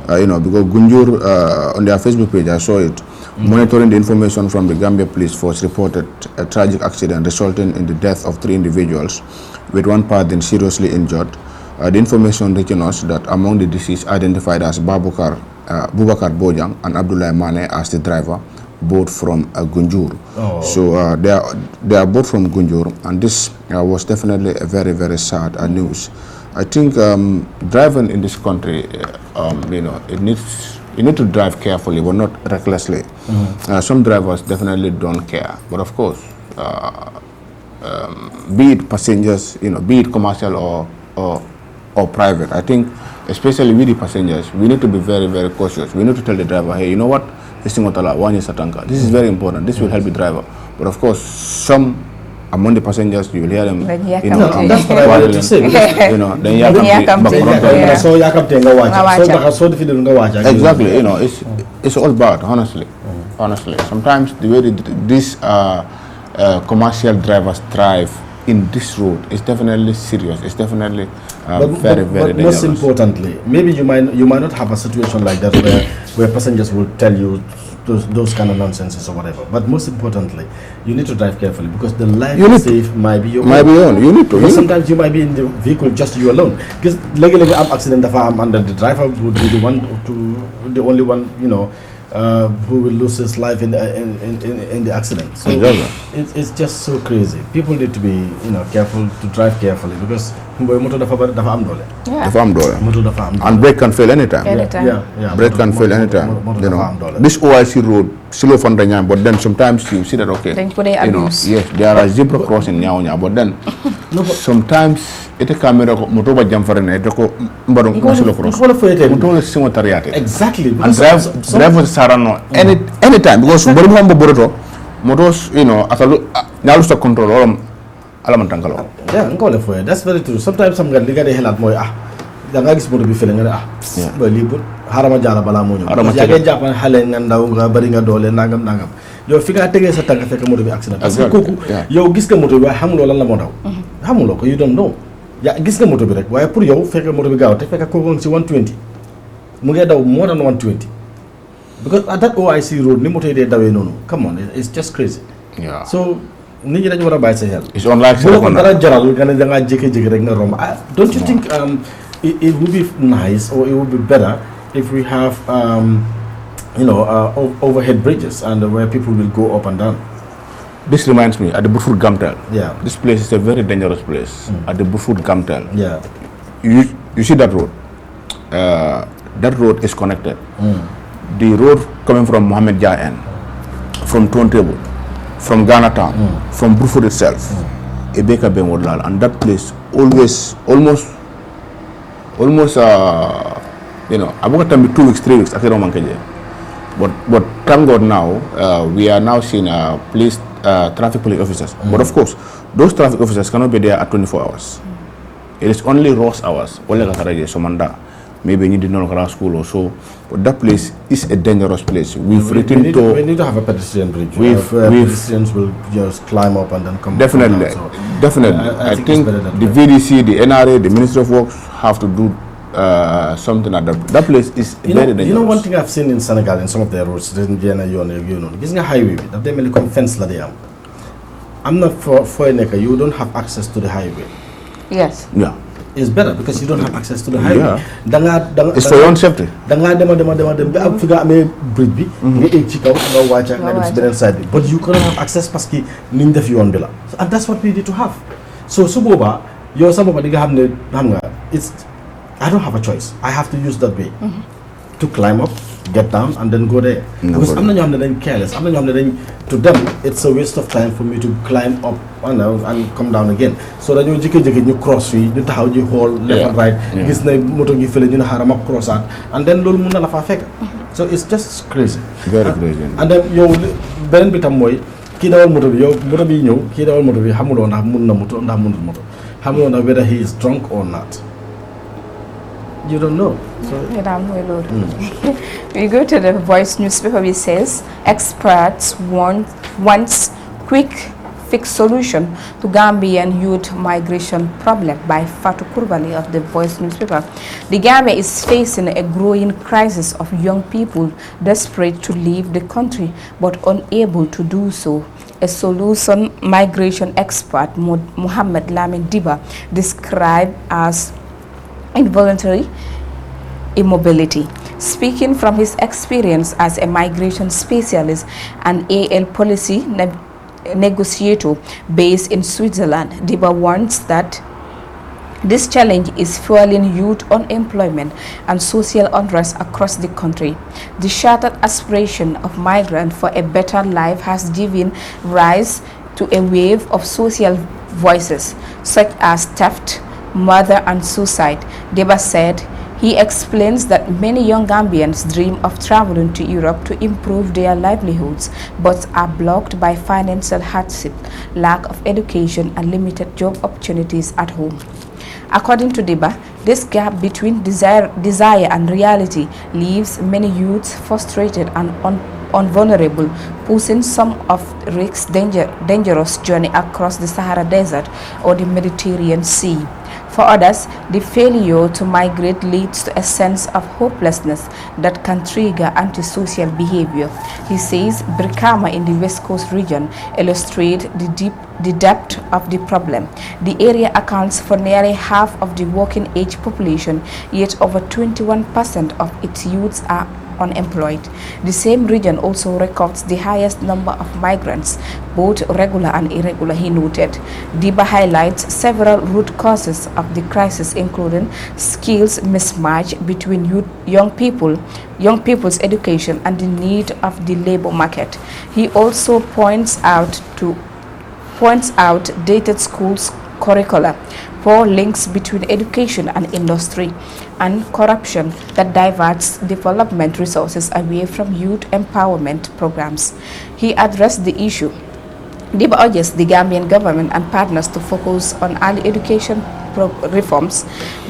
Because Gunjur on their Facebook page, I saw it. Monitoring the information from the Gambia Police Force reported a tragic accident resulting in the death of 3 individuals, with one person seriously injured. The information reaching us that among the deceased identified as Bubakar Bojang and Abdullah Mane as the driver, both from Gunjur. So they are both from Gunjur, and this was definitely a very, very sad news. I think driving in this country, you need to drive carefully, but not recklessly. Some drivers definitely don't care, but of course, be it passengers, be it commercial or private, I think, especially with the passengers, we need to be very, very cautious. We need to tell the driver, hey, you know what? This is very important. This will help the driver. But of course, some among the passengers, you will hear them. That's what I wanted to say. Exactly. It's all bad. Honestly, sometimes the way these commercial drivers drive in this road is definitely serious. It's definitely very, very dangerous. Most importantly, maybe you might not have a situation like that where passengers will tell you those kind of nonsenses or whatever. But most importantly, you need to drive carefully, because the life you safe might be your own. You need to. Sometimes you might be in the vehicle just you alone. Because legally, I'm accident if I'm under the driver would be the only one who will lose his life in the accident. So it's just so crazy. People need to be careful, to drive carefully, because motor dafa am dole. And brake can fail anytime. Yeah. Brake can fail anytime. This OIC road, slow from the Nyam, but then sometimes you see that yes, there are zebra crossing Nyaunya, but then sometimes it camera motor ba jam farene it ko mbaro slow cross. Motor simo tariate. Exactly. And drivers sarano anytime, because mbaro mo mbo boroto motors atalu nyalu stop control or alamantangalo. Yeah, that's very true. Sometimes some guy liga de helat moy da nga gis moto bi fele nga ba libre harama jala bala mo ñu ya nga japp xalé nga ndaw nga bari nga doole nangam yow fi nga tégué sa tank fekk moto bi accident, parce que koku yow gis nga moto bi xamuloo lan la mo daw xamuloo ko, you don't know. Ya gis nga moto bi rek, waye pour yow fekk moto bi gaaw te fekk koku ci 120 mu ngi daw more than 120, because at that OIC road ni moto yi dé dawé nonu, come on, it's just crazy. Yeah. So nit ñi dañu wara bay sa xel. It's unlike dara jaral nga ne da nga jéké rek nga rom. Don't you think it would be nice, or it would be better if we have overhead bridges and where people will go up and down? This reminds me, at the Bufut Gamtel. Yeah. This place is a very dangerous place. At the Bufut Gamtel. Yeah. You see that road? That road is connected. The road coming from Mohammed Jaen, from Tontable, from Ghana Town, from Bufut itself, Ebeka Benwodlal, and that place almost about 2 weeks, 3 weeks, but thank God now, we are now seeing traffic police officers. But of course, those traffic officers cannot be there at 24 hours. It is only rush hours. Maybe you did not go to school or so, but that place is a dangerous place. We need to have a pedestrian bridge. Pedestrians will just climb up and then come definitely down. Definitely. I think the VDC, the NRA, the Ministry of Works have to do something at that place is very dangerous. You know, one thing I've seen in Senegal in some of their roads, this highway that they may come fence la they am. I'm not for you don't have access to the highway. Yes. Yeah. It's better because you don't have access to the highway. Yeah. It's for your own safety. Bridge but you cannot have access paski nim def yon bila. And that's what we need to have. So suboba, yo saboba diga hamne it's I don't have a choice. I have to use that way to climb up, get down, and then go there. Because I'm not careless. To them, it's a waste of time for me to climb up and come down again. So that you cross you how you hold left and right. This motor you feel you cross out, and then lol muna la fa fek. So it's just crazy. Very crazy. And then yo benen bitam moy ki dawal motor bi yo motor bi ñew ki dawal motor bi xamulo ndax mun na motor ndax munul motor. Xamulo ndax whether he is drunk or not. You don't know. So we go to the Voice newspaper, which says experts want quick fixed solution to Gambian youth migration problem by Fatou Coulibaly of The Voice newspaper. The Gambia is facing a growing crisis of young people desperate to leave the country but unable to do so. A solution migration expert, Mohamed Lamin Diba, described as involuntary immobility. Speaking from his experience as a migration specialist and AL policy negotiator based in Switzerland, Diba warns that this challenge is fueling youth unemployment and social unrest across the country. The shattered aspiration of migrants for a better life has given rise to a wave of social voices such as theft, murder and suicide. Diba said he explains that many young Gambians dream of traveling to Europe to improve their livelihoods but are blocked by financial hardship, lack of education and limited job opportunities at home. According to Diba, this gap between desire and reality leaves many youths frustrated and vulnerable, pushing some of risks dangerous journey across the Sahara Desert or the Mediterranean Sea. For others, the failure to migrate leads to a sense of hopelessness that can trigger antisocial behavior. He says Brikama in the West Coast region illustrates the depth of the problem. The area accounts for nearly half of the working age population, yet over 21% of its youths are unemployed. The same region also records the highest number of migrants, both regular and irregular, he noted. Diba highlights several root causes of the crisis, including skills mismatch between young people's education and the need of the labor market. He also points out dated schools curricula, poor links between education and industry, and corruption that diverts development resources away from youth empowerment programs. He addressed the issue. Diba urges the Gambian government and partners to focus on early education reforms,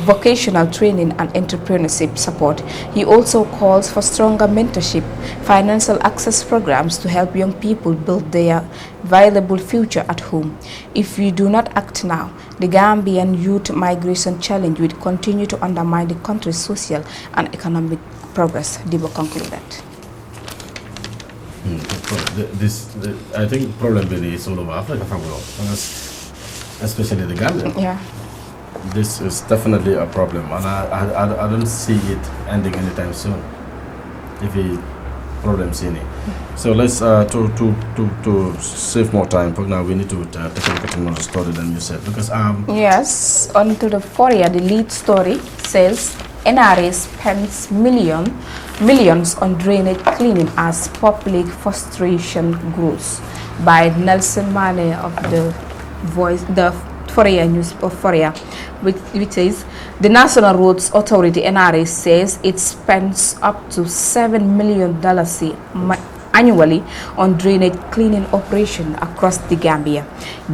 vocational training and entrepreneurship support. He also calls for stronger mentorship, financial access programs to help young people build their viable future at home. If we do not act now, the Gambian youth migration challenge will continue to undermine the country's social and economic progress, Diba concluded. I think the problem really is all over Africa, especially the Gambia. Yeah. This is definitely a problem, and I don't see it ending anytime soon. If the problem's in it. So let's to save more time. For now, we need to take a look at another story than you said, because yes, on to the Foria, the lead story says NRA spends millions on drainage cleaning as public frustration grows, by Nelson Mane of the Voice, the Foria News of Foria, which says the National Roads Authority NRA says it spends up to $7 million annually on drainage cleaning operation across the Gambia.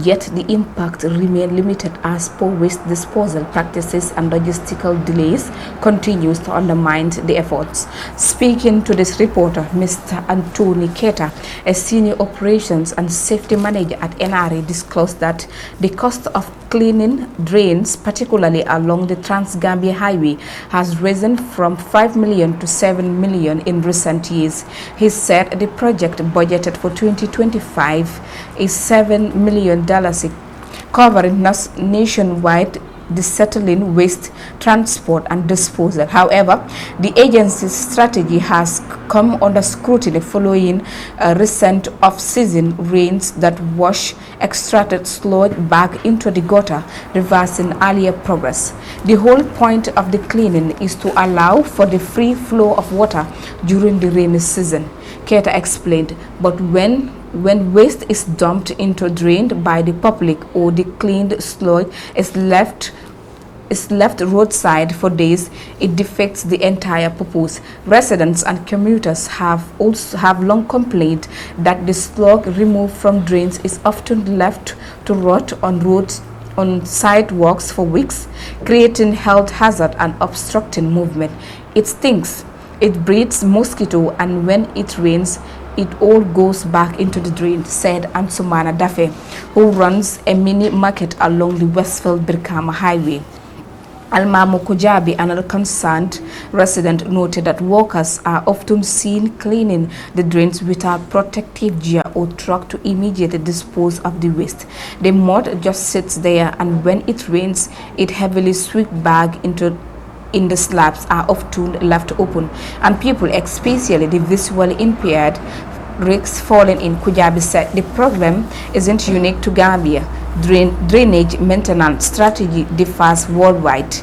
Yet the impact remains limited as poor waste disposal practices and logistical delays continues to undermine the efforts. Speaking to this reporter, Mr. Anthony Keta, a senior operations and safety manager at NRA, disclosed that the cost of cleaning drains, particularly along the Trans-Gambia Highway, has risen from $5 million to $7 million in recent years. He said the project budgeted for 2025 is $7 million, covering nationwide desettling waste transport and disposal. However, the agency's strategy has come under scrutiny following recent off-season rains that wash extracted sludge back into the gutter, reversing earlier progress. The whole point of the cleaning is to allow for the free flow of water during the rainy season, Keta explained. But when waste is dumped into drained by the public or the cleaned sludge is left roadside for days, it defeats the entire purpose. Residents and commuters have long complained that the sludge removed from drains is often left to rot on roads, on sidewalks for weeks, creating health hazard and obstructing movement. It stinks. It breeds mosquito, and when it rains, it all goes back into the drain, said Ansumana Dafe, who runs a mini market along the Westfield Birkama Highway. Almamo Kujabi, another concerned resident, noted that workers are often seen cleaning the drains without protective gear or truck to immediately dispose of the waste. The mud just sits there, and when it rains, it heavily sweeps back in the slabs are often left open, and people, especially the visually impaired, risk falling in. Kujabi said the problem isn't unique to Gambia. Drainage maintenance strategy differs worldwide,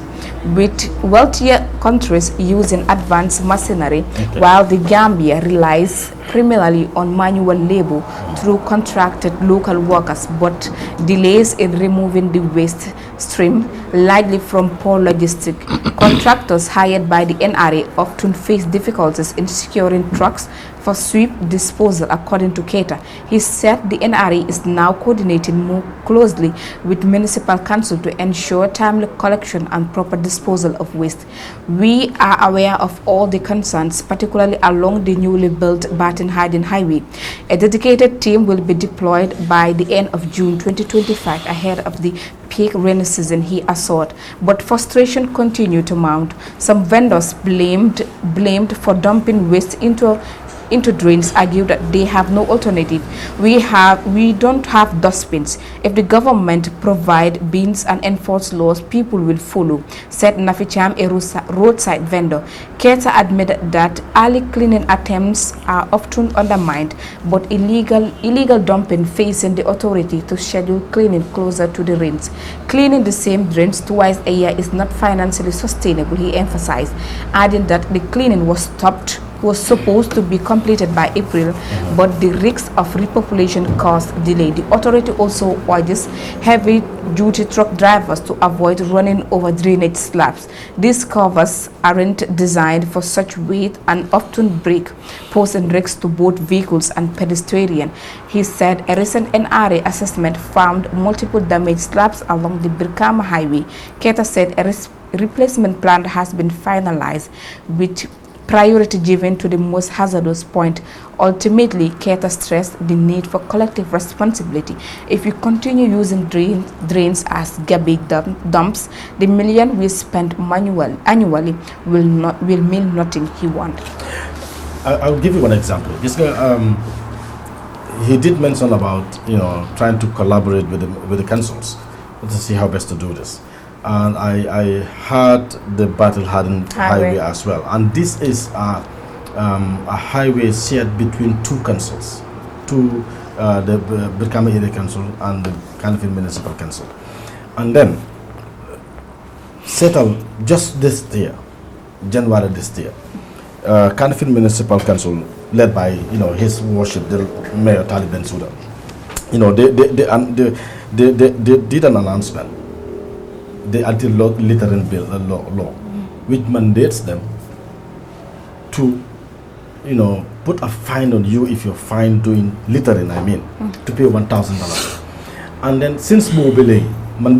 with wealthier countries using advanced machinery, while the Gambia relies primarily on manual labor through contracted local workers, but delays in removing the waste stream likely from poor logistics. Contractors hired by the NRA often face difficulties in securing trucks for sweep disposal, according to Keita. He said the NRA is now coordinating more closely with municipal council to ensure timely collection and proper disposal of waste. We are aware of all the concerns, particularly along the newly built Barton Hayden Highway. A dedicated team will be deployed by the end of June 2025 ahead of the peak rainy season, he assured. But frustration continued to mount. Some vendors blamed for dumping waste into drains argued that they have no alternative. We don't have dustbins. If the government provide bins and enforce laws, people will follow, said Naficham, a roadside vendor. Keita admitted that early cleaning attempts are often undermined, but illegal dumping facing the authority to schedule cleaning closer to the drains. Cleaning the same drains twice a year is not financially sustainable, he emphasized, adding that the cleaning was supposed to be completed by April, but the risk of repopulation caused delay. The authority also urges heavy-duty truck drivers to avoid running over drainage slabs. These covers aren't designed for such weight and often break, posing risks to both vehicles and pedestrians. He said a recent NRA assessment found multiple damaged slabs along the Birkama Highway. Keita said a replacement plan has been finalized with priority given to the most hazardous point. Ultimately, Keita stressed the need for collective responsibility. If we continue using drains as garbage dumps, the million we spend annually will mean nothing, he warned. I'll give you one example. This guy, he did mention about trying to collaborate with the councils to see how best to do this. And I heard the Battle Hardened Highway as well. And this is a highway shared between two councils, the Birkama Area Council and the Kanifing Municipal Council. And then settled just this year, January this year, Kanifing Municipal Council, led by His Worship the Mayor Talib Bensouda, they did an announcement. The anti-littering bill, law, which mandates them to, put a fine on you if you're fined doing littering. To pay $1,000. And then since mobile, I'm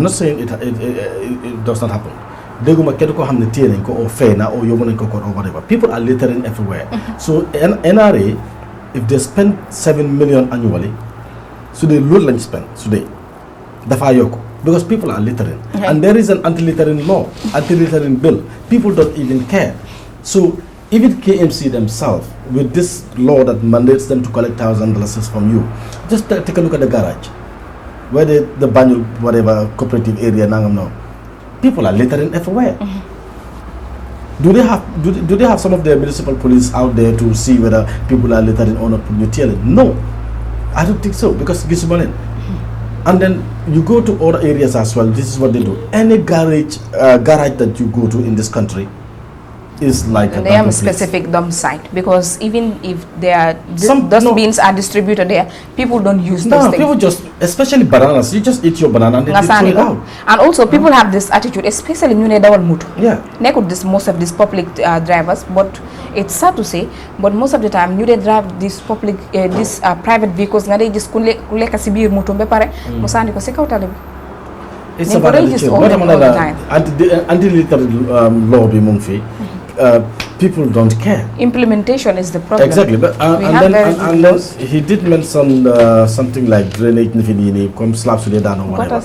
not saying it does not happen. Or whatever. People are littering everywhere. So NRA, if they spend $7 million annually, so they will spend today. Because people are littering. And there is an anti-littering law, anti-littering bill. People don't even care. So even KMC themselves, with this law that mandates them to collect $1,000 from you, just take a look at the garage, where the Banyul, whatever, cooperative area, people are littering everywhere. Do they have some of their municipal police out there to see whether people are littering or not? No, I don't think so, because and then you go to other areas as well. This is what they do. Any garage that you go to in this country is like they have a specific dump site, because even if dustbins are distributed there, people don't use those things. People just, especially bananas, you just eat your banana and then you throw it out. And also people have this attitude, especially this most of these public drivers, but it's sad to say, but most of the time they drive these public these private vehicles nga they just kuleka si biir moto be pare musandi ko ci kaw tali bi. It's about the time. Anti-litter law bi mu ngi fi. people don't care. Implementation is the problem. Exactly, but We have very good and then laws. he did mention something like drainage ni come slabs to the down or whatever.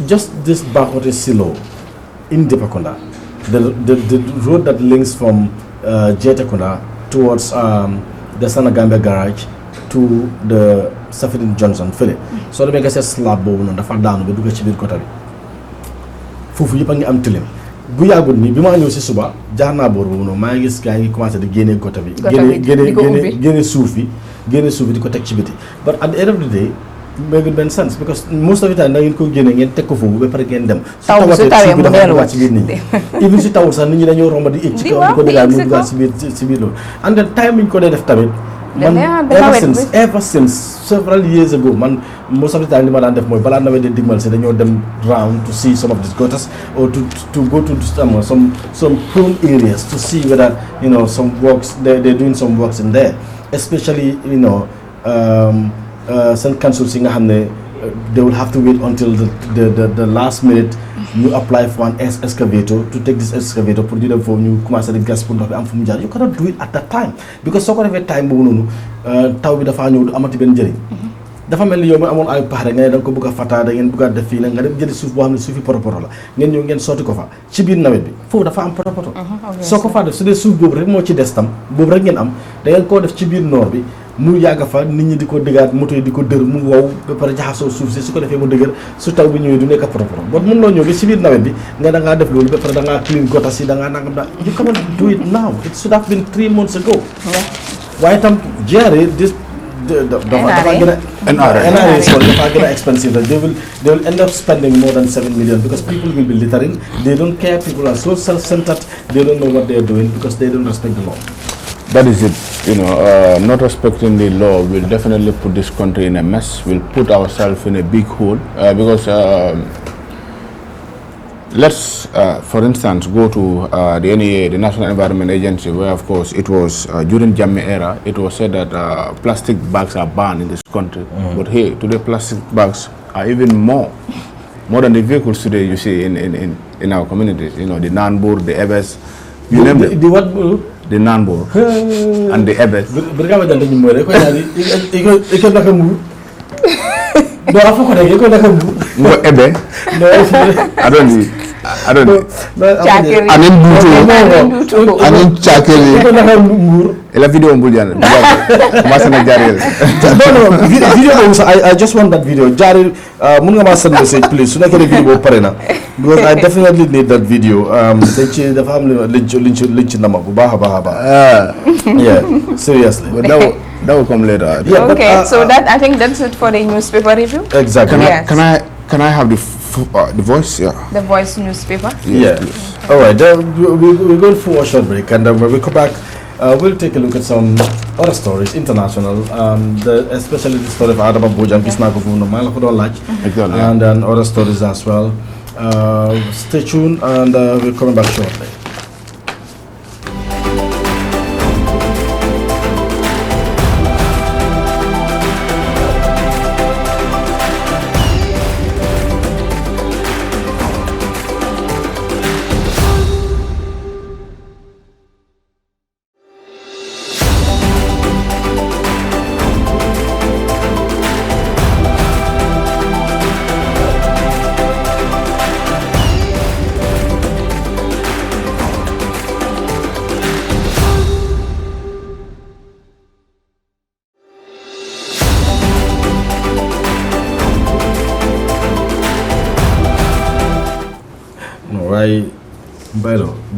Just this Bakote Silo in Dipakunda, the road that links from Jetakunda towards the Sanagamba garage to the Safedin Johnson Philip. So the mega slab bone the far down with the Chibir Kotabi. Fufu Yipangi am tilim. Bu yàggul ni bi ma ñëw si suba jaar naa boor boobu noonu maa ngi gis gaa ngi commencé di génne gota bi génne suuf bi di ko teg ci biti but at the end of the day make benn sense because most of the time da ngeen ko génne ngeen teg ko foofu ba pare ngeen dem su tawee suuf bi dafa duggaat ci biir nit ñi even si tawul sax nit ñi dañoo romba di éeg ci kaw di ko déggaat mu duggaat si biir loolu and then time bi ñu ko dee def tamit man ever since several years ago man most of the time li ma daan def mooy balaa nawet di digmal si dañoo dem round to see some of these gutters or to go to some prone areas to see whether some works they're doing some works in there, especially some councils si nga xam ne they will have to wait until the last minute you apply for an excavator to take this excavator pour ñu dem foofu ñu commencé di gas pour ndox bi am fu mu jaar you cannot do it at that time because soo ko defee time boobu noonu taw bi dafa ñëw du amati benn njëriñ dafa mel ni yow mi amoon ay pax rek nga ne da nga ko bëgg a fataa da ngeen bëgg a def fii nag nga dem jëli suuf boo xam ne suufi poto la ngeen ñëw ngeen sotti ko fa ci biir nawet bi foofu dafa am poto soo ko faa def su dee suuf boobu rek moo ci des tam boobu rek ngeen am da ngeen koo def ci biir noor bi mu yàgg fa nit ñi di ko dëggaat moto yi di ko dër mu wow ba pare jaxasoo suuf si su ko defee mu dëgër su taw bi ñëwee du nekk poto bon mun loo ñëw ba ci biir nawet bi nga da ngaa def loolu ba pare da ngaa clean gotas yi da ngaa nangam da you cannot do it now it should have been 3 months ago waaye tam GRA this dafa gën a NRA dafa gën a expensive they will end up spending more than 7 million because people will be littering they don't care people are so self-centered they don't know what they are doing because they don't respect the law. That is it, not respecting the law will definitely put this country in a mess, will put ourselves in a big hole because let's, for instance, go to the NEA, the National Environment Agency, where of course it was during Jammeh era, it was said that plastic bags are banned in this country, but here, today plastic bags are even more than the vehicles today you see in our communities, the Nanbur, the Ebes, you name them. The what? The Nanbur and the Ebes. Berkata jangan nyumber, ikut nak kamu. Doa apa kau dah? Ikut nak kamu. Ngo Ebe. I don't. Cakiri. Anin butuh. Anin cakiri. Ikut nak kamu. Ela video mbuljan. Masa nak jaril. No, video. I just want that video. Jaril, mun nga ma send message please. Suna kene video pare na. Because I definitely need that video. The family lynch nama bu baha. Yeah, seriously. But that will come later. Yeah, okay, but, so I think that's it for the newspaper review. Exactly. Can I have the voice? Yeah. The Voice newspaper. Yeah. All right. We're going for a short break, and when we come back, we'll take a look at some other stories, international, especially the story of Adama Bojan, Kisnakofuno, Malakodo Lach, and then other stories as well. Stay tuned, and we're coming back shortly.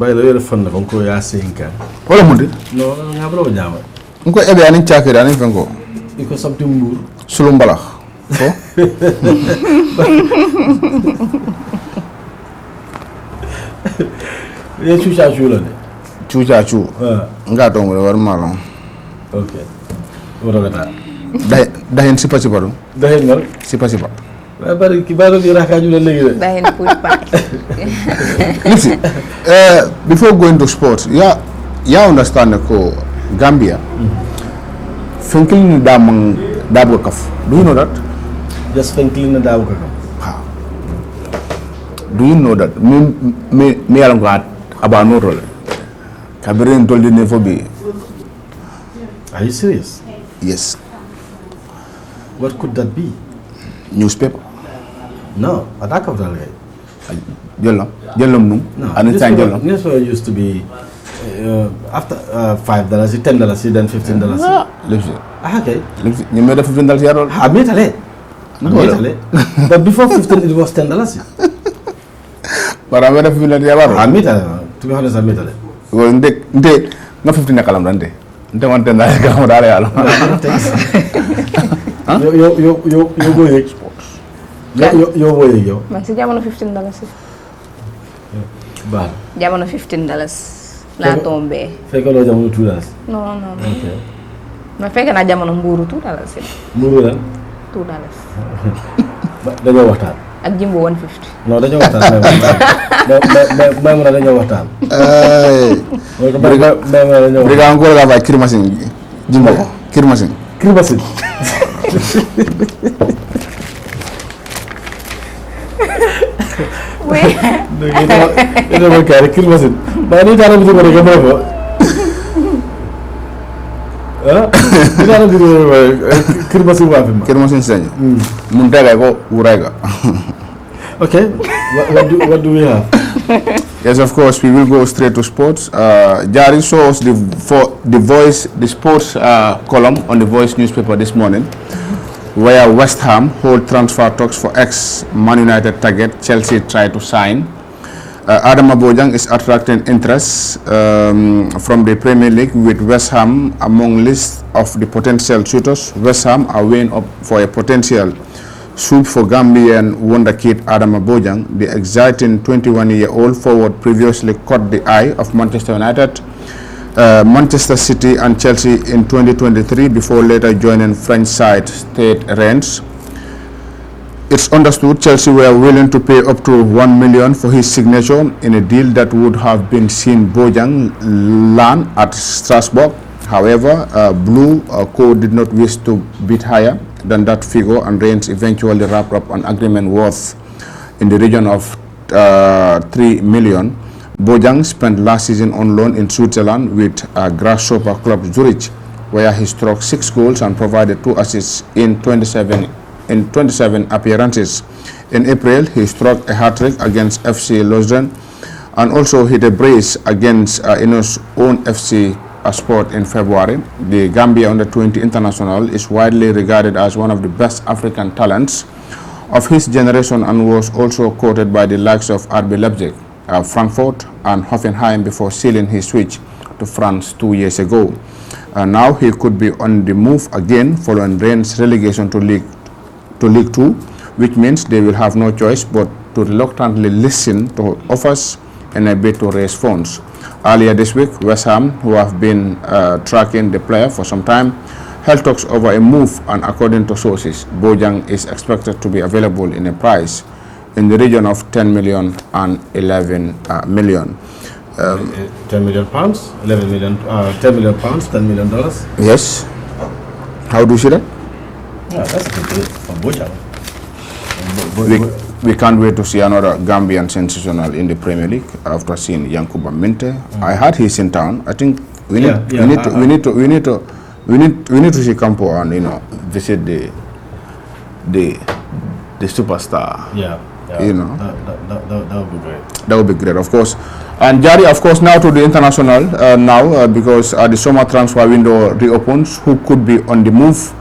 Baylo yele fonna ko ya sinka wala mundi no ngablo nyama ko ebe anin cakiri anin fenko iko sabti mbur sulum balax ko ye chucha chula de chucha chu nga to ngore war malon okay wala gata dahen sipa do dahen ngal sipa bari ki baro di rakaju le legi Dahin put back. Listen, before going to sports, you understand ko Gambia Fenkilin damang dabo kaf. Do you know that? Just Fenkilin dabo kaf. Do you know that? Me alam ko aba no role kabirin told ne for be. Are you serious? Yes. What could that be? Newspaper. No, attack of the guy. Jellom num. No, And it's newspaper used to be after $5, $10, then $15. Okay. You made a $15 year old. I made a but before 15 it was $10. But I made a $15 year old. I made a, to be honest, I made a. Well, no 15 na kalam rande. Nte want $10 kalam dale yalo. You go here. Yo boy yo. Man si jamono $15. Bad. Jamono $15 la tombe. Fekk lo jamono $2. No. Okay. Ma fekk na jamono mburu $2. Mburu la. $2. Dañoo waxtaan. Ak jimbo 150. Non dañoo waxtaan. May mo dañoo waxtaan. Briga encore la ba kirmasin jimbo kirmasin. Oui. Ina ma kare kirmasin. Ba ni tara bitu ko rek mo ko. Ina na bitu kirmasin wa fi ma. Kirmasin sañ. Mun daga ko uraiga. Okay. What do we have? Yes, of course, we will go straight to sports. Jari shows the sports column on the Voice newspaper this morning, where West Ham hold transfer talks for ex-Man United target Chelsea try to sign. Adama Bojang is attracting interest from the Premier League, with West Ham among list of the potential suitors. West Ham are weighing up for a potential suit for Gambian wonder kid Adama Bojang. The exciting 21-year-old forward previously caught the eye of Manchester United, Manchester City and Chelsea in 2023 before later joining French side Stade Rennes. It's understood Chelsea were willing to pay up to $1 million for his signature in a deal that would have been seen Bojang land at Strasbourg. However, Blue Co did not wish to bid higher than that figure, and Rennes eventually wrapped up an agreement worth in the region of $3 million. Bojang spent last season on loan in Switzerland with Grasshopper Club Zurich, where he struck 6 goals and provided 2 assists in 27 appearances. In April, he struck a hat-trick against FC Lausanne and also hit a brace against Inos' own FC Sport in February. The Gambia under-20 international is widely regarded as one of the best African talents of his generation and was also quoted by the likes of RB Leipzig, Frankfurt and Hoffenheim before sealing his switch to France 2 years ago. Now he could be on the move again following Rennes' relegation to League 2, which means they will have no choice but to reluctantly listen to offers in a bid to raise funds. Earlier this week, West Ham, who have been tracking the player for some time, held talks over a move, and according to sources, Bojang is expected to be available in a price in the region of 10 million and 11 million. 10 million pounds, 11 million, 10 million pounds, $10 million. Yes. How do you see that? Yeah, that's good for Bojang. We can't wait to see another Gambian sensational in the Premier League after seeing Yankuba Minte. I heard he's in town. I think we need to see Campo and visit the superstar. Yeah. That would be great. That would be great, of course. And Jari, of course, now to the international because the summer transfer window reopens. Who could be on the move?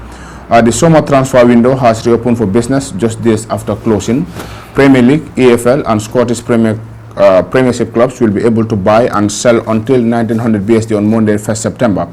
The summer transfer window has reopened for business just days after closing. Premier League, EFL and Scottish Premiership clubs will be able to buy and sell until 1900 BST on Monday, 1st September.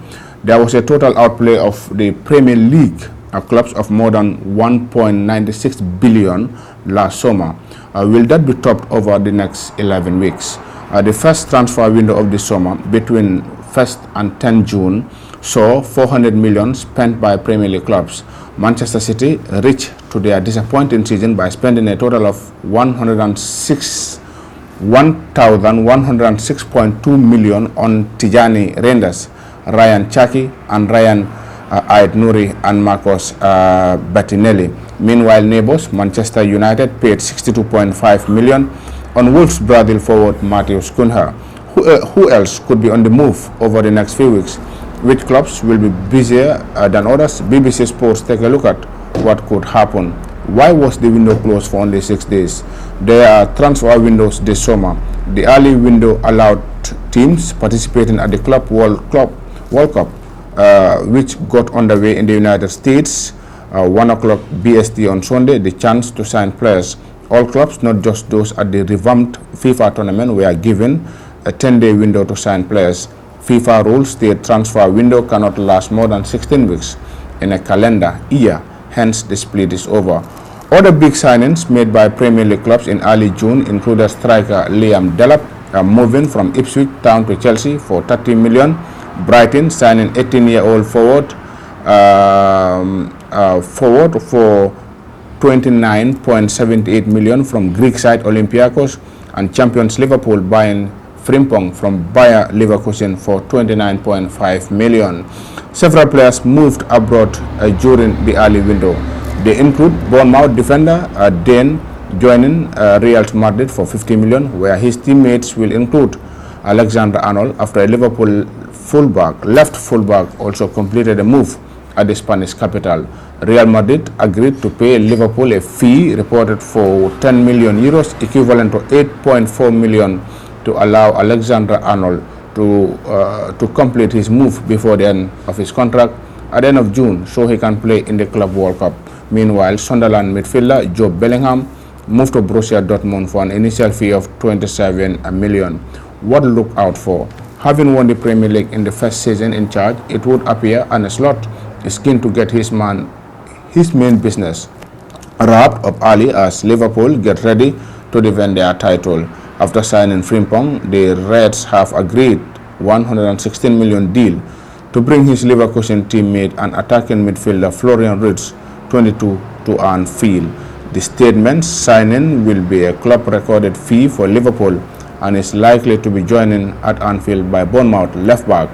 There was a total outlay of the Premier League clubs of more than 1.96 billion last summer. Will that be topped over the next 11 weeks? The first transfer window of the summer between 1st and 10 June saw 400 million spent by Premier League clubs. Manchester City reached to their disappointing season by spending a total of 1,106.2 million on Tijani Reinders, Ryan Chaki and Ryan Ait Nouri and Marcos Bettinelli. Meanwhile, neighbours Manchester United paid 62.5 million on Wolves Brazil forward Matheus Cunha. who else could be on the move over the next few weeks? Which clubs will be busier than others? BBC Sports take a look at what could happen. Why was the window closed for only 6 days? There are transfer windows this summer. The early window allowed teams participating at the Club World Cup, which got underway in the United States, 1 o'clock BST on Sunday, the chance to sign players. All clubs, not just those at the revamped FIFA tournament, were given a 10-day window to sign players. FIFA rules the transfer window cannot last more than 16 weeks in a calendar year, hence the split is over. Other big signings made by Premier League clubs in early June included striker Liam Delap, moving from Ipswich Town to Chelsea for 30 million. Brighton signing 18-year-old forward for 29.78 million from Greek side Olympiacos, and champions Liverpool buying Frimpong from Bayer Leverkusen for 29.5 million. Several players moved abroad during the early window. They include Bournemouth defender Dane joining Real Madrid for 50 million, where his teammates will include Alexander Arnold after a Liverpool left fullback also completed a move at the Spanish capital. Real Madrid agreed to pay Liverpool a fee reported for 10 million euros, equivalent to 8.4 million, to allow Alexander Arnold to complete his move before the end of his contract at the end of June, so he can play in the Club World Cup. Meanwhile, Sunderland midfielder Job Bellingham moved to Borussia Dortmund for an initial fee of 27 million. What to look out for? Having won the Premier League in the first season in charge, it would appear Arne Slot is keen to get his main business wrapped up early as Liverpool get ready to defend their title. After signing Frimpong, the Reds have agreed 116 million deal to bring his Leverkusen teammate and attacking midfielder Florian Wirtz, 22, to Anfield. The statement signing will be a club recorded fee for Liverpool and is likely to be joining at Anfield by Bournemouth left back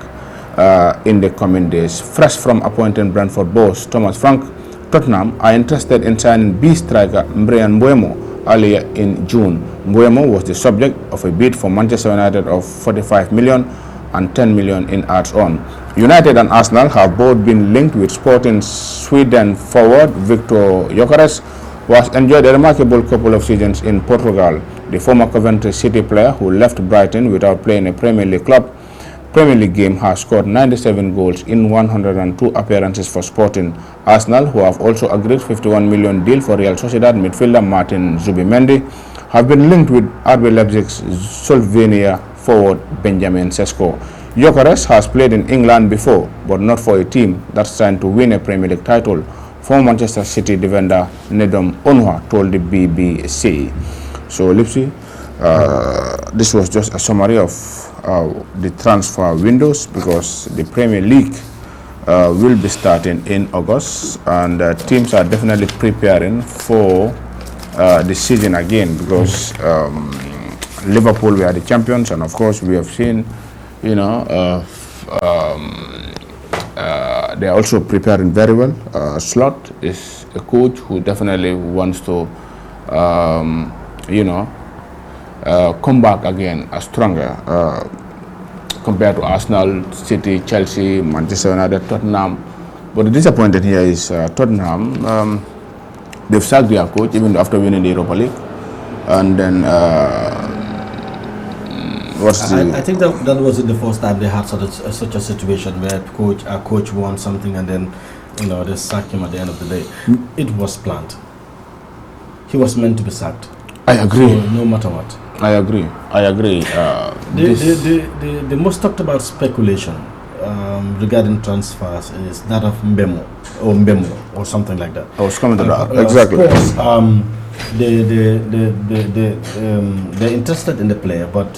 in the coming days. Fresh from appointing Brentford boss Thomas Frank, Tottenham are interested in signing B striker Bryan Mbeumo earlier in June. Mbeumo was the subject of a bid for Manchester United of 45 million and 10 million in odds-on. United and Arsenal have both been linked with Sporting Sweden forward Victor Gyökeres, who has enjoyed a remarkable couple of seasons in Portugal. The former Coventry City player, who left Brighton without playing a Premier League game, has scored 97 goals in 102 appearances for Sporting. Arsenal, who have also agreed 51 million deal for Real Sociedad midfielder Martin Zubimendi, have been linked with RB Leipzig's Slovenia forward Benjamin Sesko. Gyökeres has played in England before, but not for a team that's trying to win a Premier League title. Former Manchester City defender Nedum Onwa told the BBC. So, Lipsy, this was just a summary of the transfer windows, because the Premier League will be starting in August, and teams are definitely preparing for the season again, because Liverpool were the champions, and of course we have seen, they are also preparing very well. Slot is a coach who definitely wants to come back again stronger compared to Arsenal, City, Chelsea, Manchester United, Tottenham. But the disappointing here is Tottenham. They've sacked their coach even after winning the Europa League, and then I think that wasn't the first time they had such a situation where a coach won something and then they sack him at the end of the day. It was planned. He was meant to be sacked. I agree. So, no matter what. I agree. The most talked about speculation regarding transfers is that of Mbeumo or something like that. I was coming to that. Exactly. Of course, they're interested in the player, but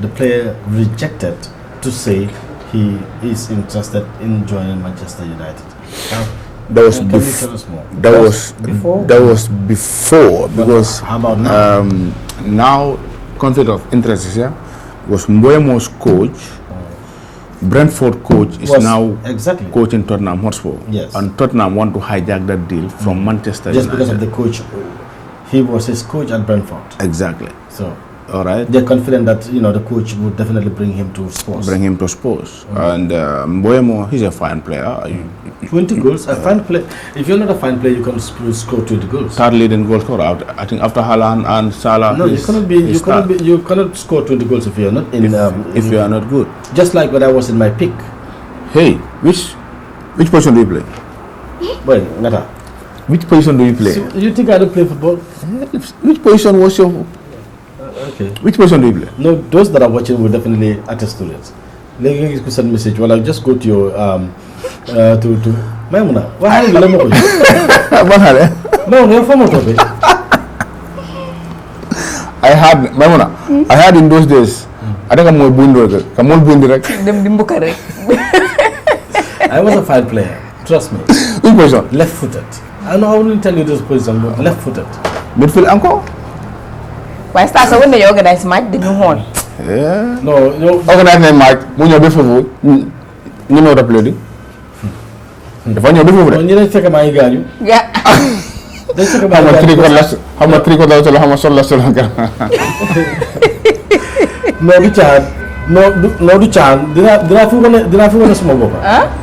the player rejected to say he is interested in joining Manchester United. That was before, because how about now? Now conflict of interest is here. Was Mbeumo's coach, Brentford coach, is now coaching Tottenham Hotspur. Yes. And Tottenham want to hijack that deal from Manchester just United. Because of the coach. He was his coach at Brentford. Exactly. So All right. They're confident that the coach would definitely bring him to sports. And Mboemo, he's a fine player. 20 goals, a fine player. If you're not a fine player, you can score 20 goals. Third leading goal scorer, I think, after Haaland and Salah. No, you cannot score 20 goals if you're not if you are not good. Just like when I was in my peak. Hey, which position do you play? Well, Nata. Which position do you play? So, you think I don't play football? Which position was your? Okay. Which position do you play? No, those that are watching will definitely attest to it. Like, you could send message. Well, I'll just go to your to Maimuna. What are you doing? No, you're from topic. I had Maimuna. I had in those days. I think I'm more bundi direct. I was a fine player. Trust me. Which position? Left-footed. I know I wouldn't tell you this position, but left-footed. Midfield anchor? Why start when they organize match, they do horn. Yeah. No, Organize a match. When you're before, you know what to play. If I know before, when you don't take a my guy, Yeah. how much 3/4 how much less? No, Richard. No, Richard. Did I feel one small book?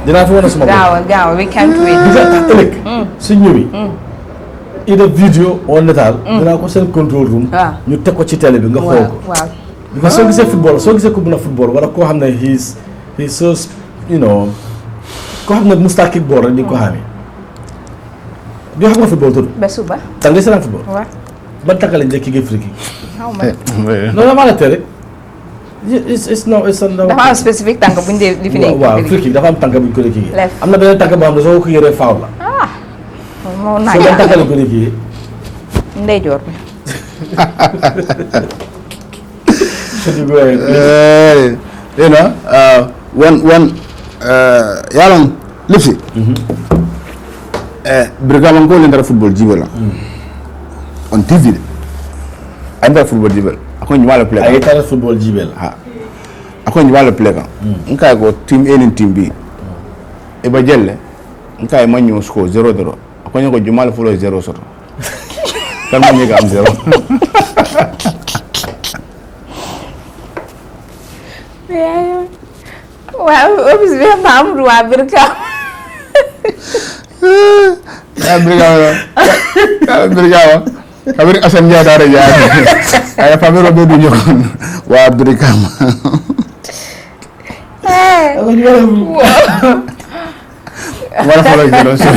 Did I feel one small book? Go, we can't wait. Signori. Either video or letter. Then I go send control room. You take what you tell him. Wow. Because so he's a football. So he's a football. What I call him, he's so Ko hamne musta kickball ni ko hami. Do have football too? Besuba. Tangi sana football. What? Ban takale je kige free kick. How much? No, no matter. It's no. Dafa am specific tànk bu ñu dee li fi nekk. waaw free kick dafa am tànk bu ñu ko kii. Left. am na beneen tànk boo xam ne soo ko yëree foul la. moo so ban tànk la ko kii. ndeyjoor bi. You know, when yaron lipsi. Brigama ngol ndara football jibola. On TV. Anda football jibel. Ako nyala play. Ay tara football jibel. Ha. Ako nyala play kan. Nka go team A ni team B. E ba jelle. Nka e manyo score 0-0. Ako nyako jumal fulo 0 soto. Kan mo nyega am 0. Waaw office bi am am ruwa birka. Brigama. Kabir asan dia dara ya. Ay famiro be du ñokon wa Brigama. Wala fa la jëlo so.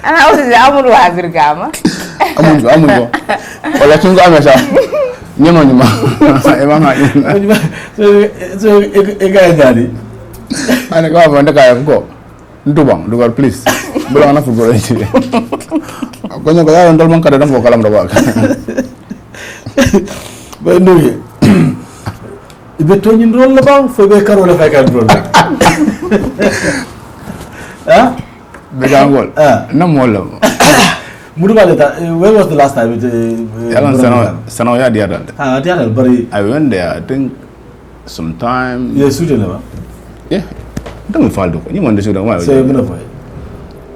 Ana office bi am ruwa birka ma. Amun ko. Wala sun ko amé sa. Ñemo ñuma. E ma nga. So e ga dali. Ana ko fa ndaka ko. Ntubang dugar please. Belum anak football aja. Aku nyangka ya ndol man kada dam ko kalam dawa. Ba nuye. Ibe to ñin rol la bang fo be karo la fay kan rol. Ah? Begangol. Nam wala. Mudu baleta, when was the last time it Yalan sano ya dia dal. Dia dal bari. I went there I think sometime. Yeah, Sweden ba? Yeah. Dama faldo ko. Ni mo ndesu dama. So mena fo.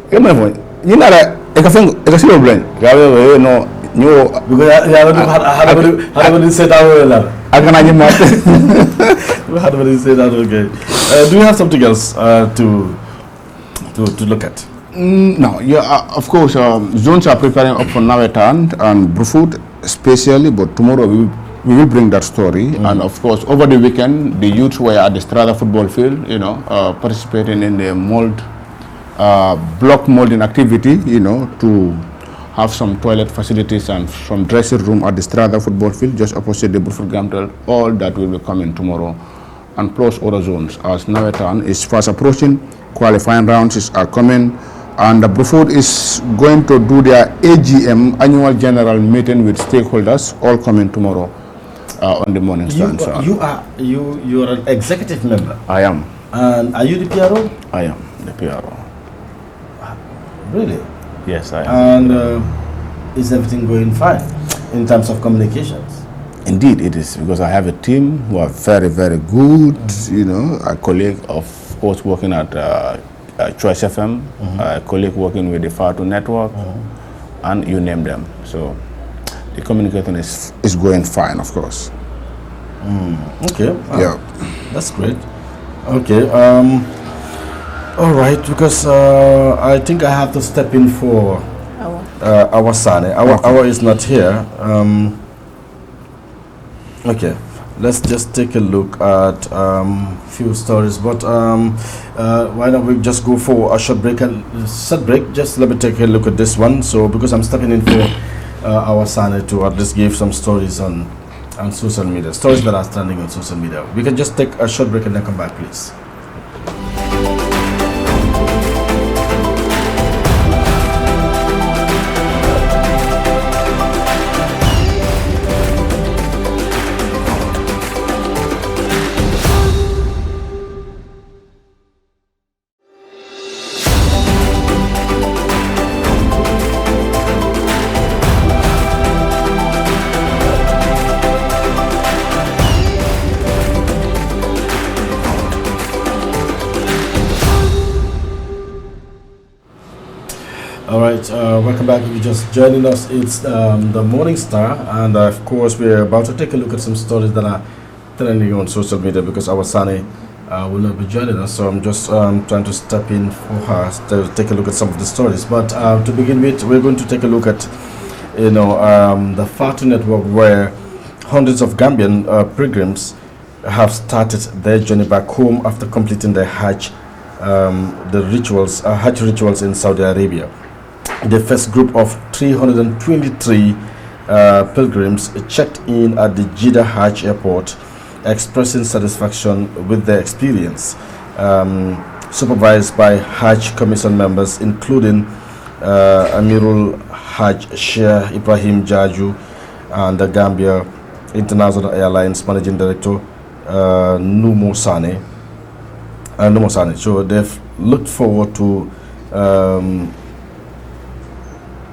Kema fo. Ni nara e ka fengo e ka silo blen. Gawe no nyo because ya hada say that wala. Agana ni mat. Hada say that okay. Do you have something else to look at? No, yeah, of course, zones are preparing up for Nawetan and Brufut especially, but tomorrow we will bring that story. And of course, over the weekend, the youths were at the Strada football field, participating in the block molding activity, to have some toilet facilities and some dressing room at the Strada football field, just opposite the Brufut Gamtel. All that will be coming tomorrow, and plus other zones. As Nawetan is fast approaching, qualifying rounds are coming. And the Brufut is going to do their AGM, annual general meeting with stakeholders, all coming tomorrow on the morning stand. You are an executive member. I am. And are you the PRO? I am the PRO. Really? Yes, I am. And is everything going fine in terms of communications? Indeed, it is, because I have a team who are very, very good. A colleague, of course, working at Choice FM, a colleague working with the Fatu Network, and you name them. So the communication is going fine, of course. Okay. Yeah. That's great. Okay. All right, because I think I have to step in for our Sane. Our is not here. Okay. Let's just take a look at few stories, but why don't we just go for a short break? Just let me take a look at this one. So because I'm stepping in for our Sane to at least give some stories on social media, stories that are trending on social media. We can just take a short break and then come back, please. All right, welcome back. If you're just joining us, it's the Morning Star, and of course we're about to take a look at some stories that are trending on social media because our Sani will not be joining us, so I'm just trying to step in for her to take a look at some of the stories. But to begin with, we're going to take a look at the Fatu network, where hundreds of Gambian pilgrims have started their journey back home after completing their Hajj rituals in Saudi Arabia. The first group of 323 pilgrims checked in at the Jeddah Hajj airport, expressing satisfaction with their experience, supervised by Hajj Commission members, including Amirul Hajj Sheikh Ibrahim Jaju and the Gambia International Airlines Managing Director Numo Sane. So they've looked forward to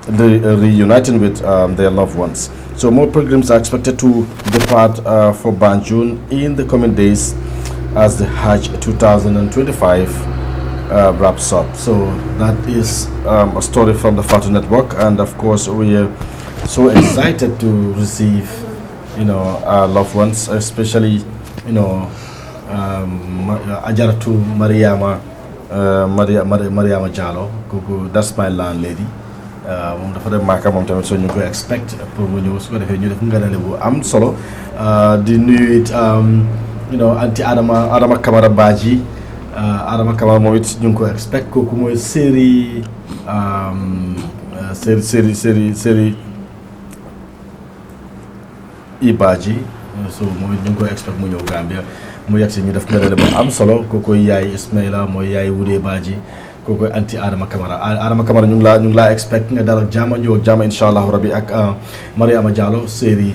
reuniting with their loved ones. So more pilgrims are expected to depart for Banjul in the coming days as the Hajj 2025 wraps up. So that is a story from the Fatu Network, and of course we are so excited to receive our loved ones, especially Ajaratu Mariama Jallow. That's my landlady. moom dafa dem Màkka moom tamit, so ñu koy expect pour mu ñëw su ko defee ñu def nganale bu am solo di nuyu it anti Adama Camara Badji. Adama Camara moom it ñu ngi ko expect. Kooku mooy série i Badji, so moom it ñu ngi koy expect mu ñëw Gambia mu yegg si ñu def nganale bu am solo. Kooku yaay Ismaila mooy yaay Wudee Badji. Kooku anti Adama Camara ñu ngi laa expect nga dal ak jàmm ñëw ak jàmm incha allahu rabi ak Mariama Diallo série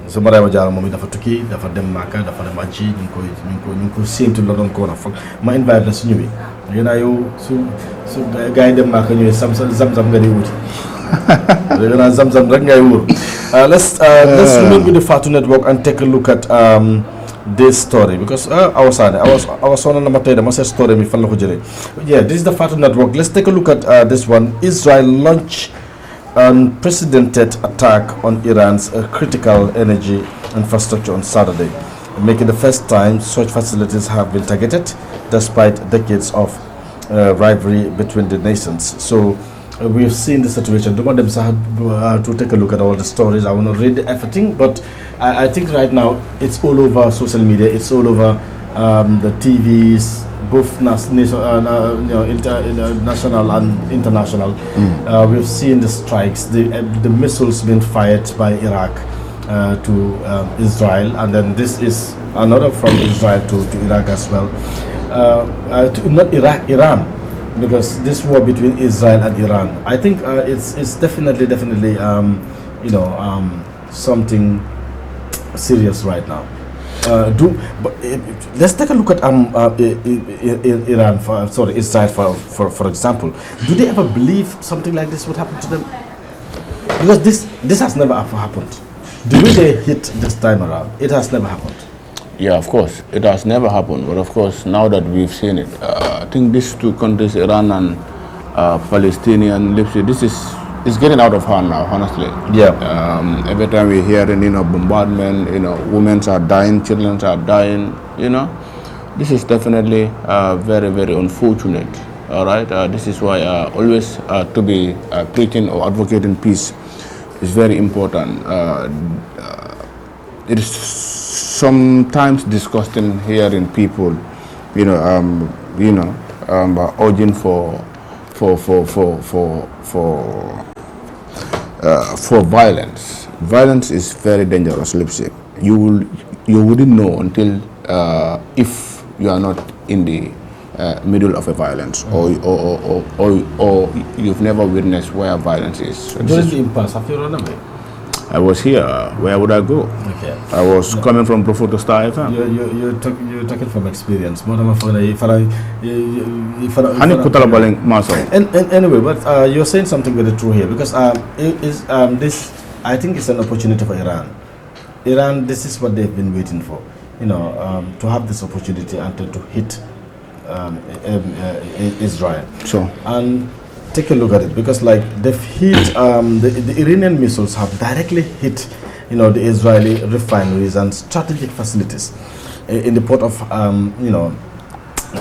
so Mariama Diallo moom it dafa tukki, dafa dem Màkka, dafa dem Hajji. ñu ngi ko séentu la doon ko war a foog ma invite la su ñëwee. yow su gars yi dem Màkka ñëwee zam-zam nga di wuti. Zam-zam rek ngay wóor. Let's remain with the Fatu Network and take a look at this story, because I was on the story. Yeah, this is the Fatu Network. Let's take a look at this one. Israel launched unprecedented attack on Iran's critical energy infrastructure on Saturday, making the first time such facilities have been targeted, despite decades of rivalry between the nations. So we've seen the situation. Don't want them to take a look at all the stories. I want to read everything, but I think right now it's all over social media. It's all over the TVs, both national and international. We've seen the strikes, the missiles being fired by Iraq to Israel, and then this is another from Israel to Iraq as well. Not Iraq, Iran. Because this war between Israel and Iran, I think it's definitely something serious right now. Let's take a look at Israel for example. Do they ever believe something like this would happen to them? Because this has never happened. The way they hit this time around, it has never happened. Yeah, of course, it has never happened. But of course, now that we've seen it, I think these two countries, Iran and Palestinian, this is it's getting out of hand now, honestly. Yeah. Every time we hear, bombardment, women are dying, children are dying, This is definitely very, very unfortunate, all right? This is why always to be preaching or advocating peace is very important. It is sometimes disgusting hearing people, urging for violence. Violence is very dangerous, Lipsy. You wouldn't know until if you are not in the middle of a violence, or you've never witnessed where violence is. So During the impasse, have you run away? I was here. Where would I go? Okay. I was coming from Brufut to Star FM. You're talking from experience. Anyway, but you're saying something very true here, because this, I think, it's an opportunity for Iran. Iran, this is what they've been waiting for, to have this opportunity and to hit Israel. So, and take a look at it, because they've hit the Iranian missiles have directly hit the Israeli refineries and strategic facilities in the port of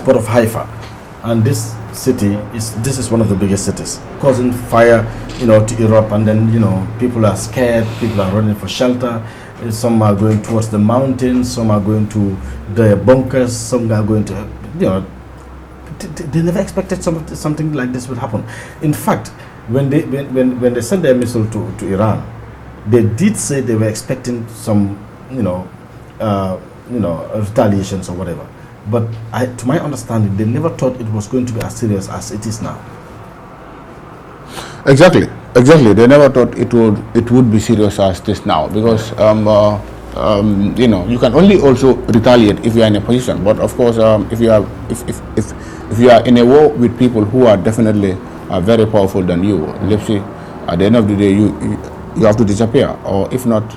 port of Haifa, and this is one of the biggest cities, causing fire to erupt, and then people are scared, people are running for shelter. Some are going towards the mountains, some are going to the bunkers, some are going to they never expected something like this would happen. In fact, when they sent their missile to Iran, they did say they were expecting some retaliations or whatever. But to my understanding, they never thought it was going to be as serious as it is now. Exactly. They never thought it would be serious as this now, because you can only also retaliate if you are in a position. But of course, if you are in a war with people who are definitely very powerful than you, Lipsy, at the end of the day, you have to disappear, or if not,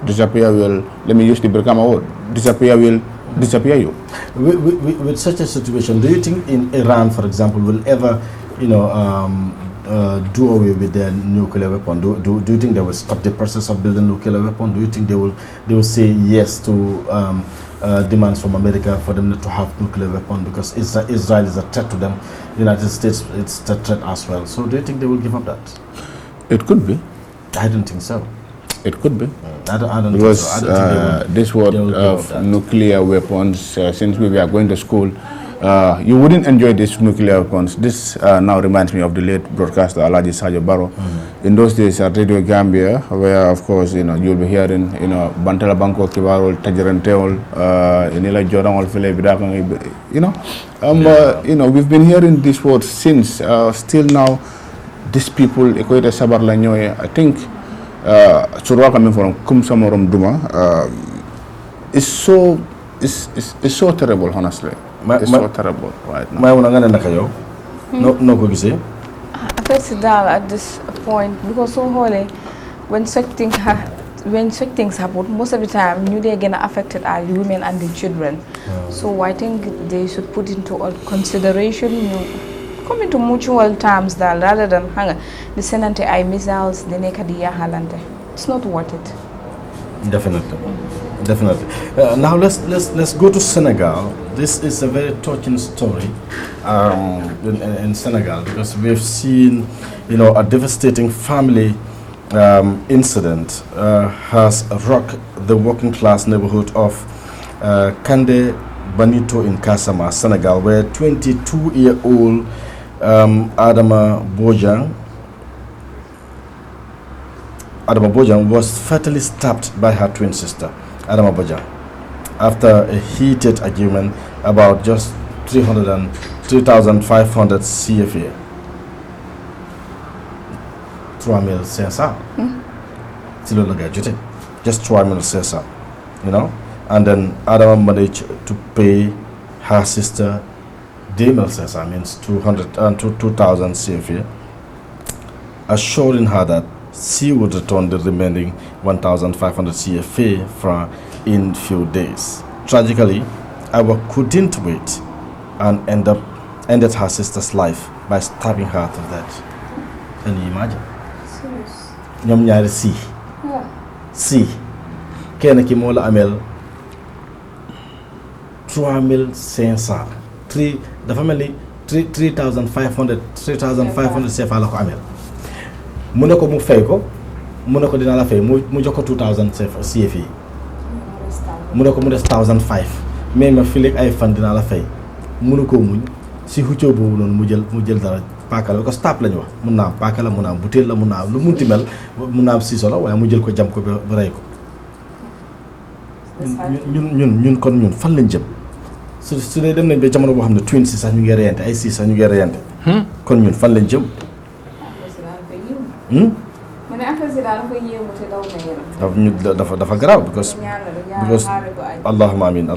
disappear will. Let me use the Brikama word. Disappear will disappear you. With such a situation, do you think in Iran, for example, will ever, do away with their nuclear weapon? Do you think they will stop the process of building nuclear weapon? Do you think they will say yes to demands from America for them not to have nuclear weapon, because Israel is a threat to them? The United States, it's a threat as well. So do you think they will give up that? It could be. I don't think so. It could be. I don't because think so. I don't think this word of nuclear weapons, since we were going to school, you wouldn't enjoy these nuclear weapons. This now reminds me of the late broadcaster Alaji Sajo Barrow. In those days at Radio Gambia, where of course you'll be hearing Bantala Banko Kibarol, Tajiran Teol, Inila Jordan Olfele Bidakang, we've been hearing these words since. Still now, these people equate Sabar Lanyoye. I think Surwa coming from Kumsamorum Duma is so terrible, honestly. It's so terrible right now. No go say. First at this point, because so holy, when such things happen, most of the time they're gonna affected are the women and the children. So I think they should put into consideration, come into mutual terms that rather than the Senate I missiles the Nekadia Halante. It's not worth it. Definitely. Now let's go to Senegal. This is a very touching story in Senegal, because we've seen, a devastating family incident has rocked the working class neighborhood of Kande Banito in Kasama, Senegal, where 22-year-old Adama Bojang was fatally stabbed by her twin sister, Adama Bojang, after a heated argument about just 3,500 CFA. 3,000 c'est ça. C'est le gars, just 3,000 c'est ça, and then Adama managed to pay her sister 2,000 c'est ça, means 2,000 CFA, assuring her that she would return the remaining 1,500 CFA francs in few days. Tragically, Awa couldn't wait and ended her sister's life by stabbing her to death. Can you imagine? ñoom ñaari si kenn ki moo la ameel 3500 dafa mel ni 3500 CFA la ko ameel mu ne ko mu fay ko mu ne ko dinaa la fay mu jox ko 2000 CFA mu ne ko mu des 1005 mais ma fileeg ay fan dinaa la fay mënu koo muñ si xuccoo boobu noonu mu jël dara paaka la parce que taap la ñu wax mun naa am paaka la mun naa am butéel la mun naa am lu munti mel mun naa am siiso la waaye mu jël ko jam ko ba rey ko ñun kon ñun fan lañ jëm su dee dem nañ ba jamono boo xam ne twins si sax ñu ngi reyante ay si sax ñu ngi reyante kon ñun fan lañ jëm dafa garaaw because allahumma amin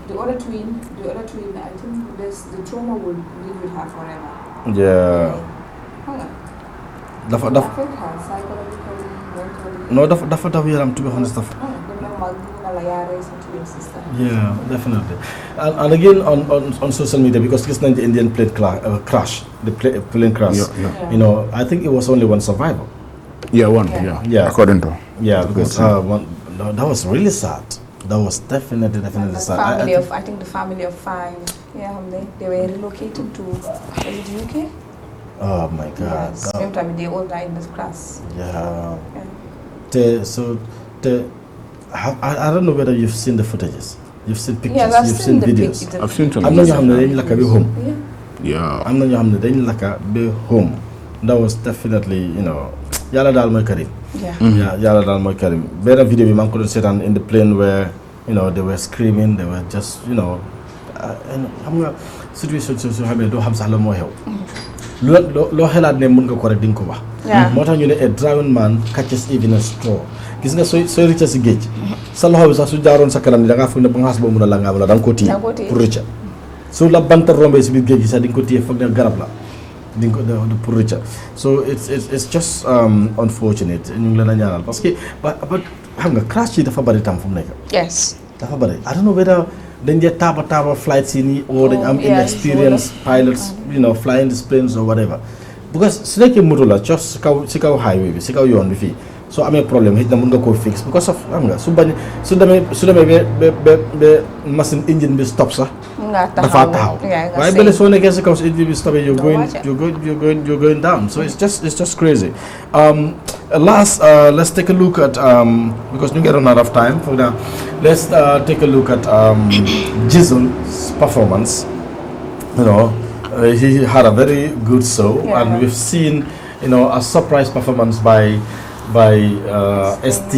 the other twin, I think the trauma will live with her forever. Yeah. Affect her psychologically, mentally. No, dafa yaram, to be honest. Yeah, definitely. And again on social media, because it's not the Indian plane crash, the plane crash. Yeah. You know, I think it was only one survivor. Yeah, one. Yeah. According to. Yeah, because that was really sad. That was definitely sad. I think the family of 5. Yeah, they were relocated to UK. Oh my God! Yes, same time they all died in this crash. Yeah. I don't know whether you've seen the footages. You've seen pictures. Yeah, you've seen videos. I've seen some. I'm not home. Yeah. I'm not home. That was definitely, you know, Yalla dal moy Karim. Yeah, Yalla dal moy Karim. Better video bi man ko don setan in the plane where, you know, they were screaming, they were just, you know, and xam nga situation so xamé do xam sax la mo xew. Lo xelat ne mën nga ko rek ding ko wax. Motax ñu ne a drowned man catches even a straw. Gis nga soy rëcc si géej sa loxo bi sax su jaaroon sa kanam ni da ngaa foog ne ba nga xas boo mun a la nga am la da nga ko téye pour rëcca su la banta rombee si biir géej gi sax di nga ko téye foog ne garab la di nga ko pour rëcca so it's just unfortunate ñu ngi leen a ñaanal parce que ba xam nga crash yi dafa bari tam fu mu nekk. Yes. dafa bari I don't know whether dañ dee taaba flights yi nii or dañ am inexperienced pilots you know flying these planes or whatever because su nekkee moto la si kaw highway bi si kaw yoon bi fii soo amee problème xëy na mën nga koo fix because of xam nga su demee ba machine engine bi stop sax dafa taxaw waaye bële soo nekkee si kaw si engine bi stopé you're going down so it's just crazy let's take a look at because ñu ngi run out of time for now let's take a look at Jizzle's performance you know he had a very good show and we've seen you know a surprise performance by ST,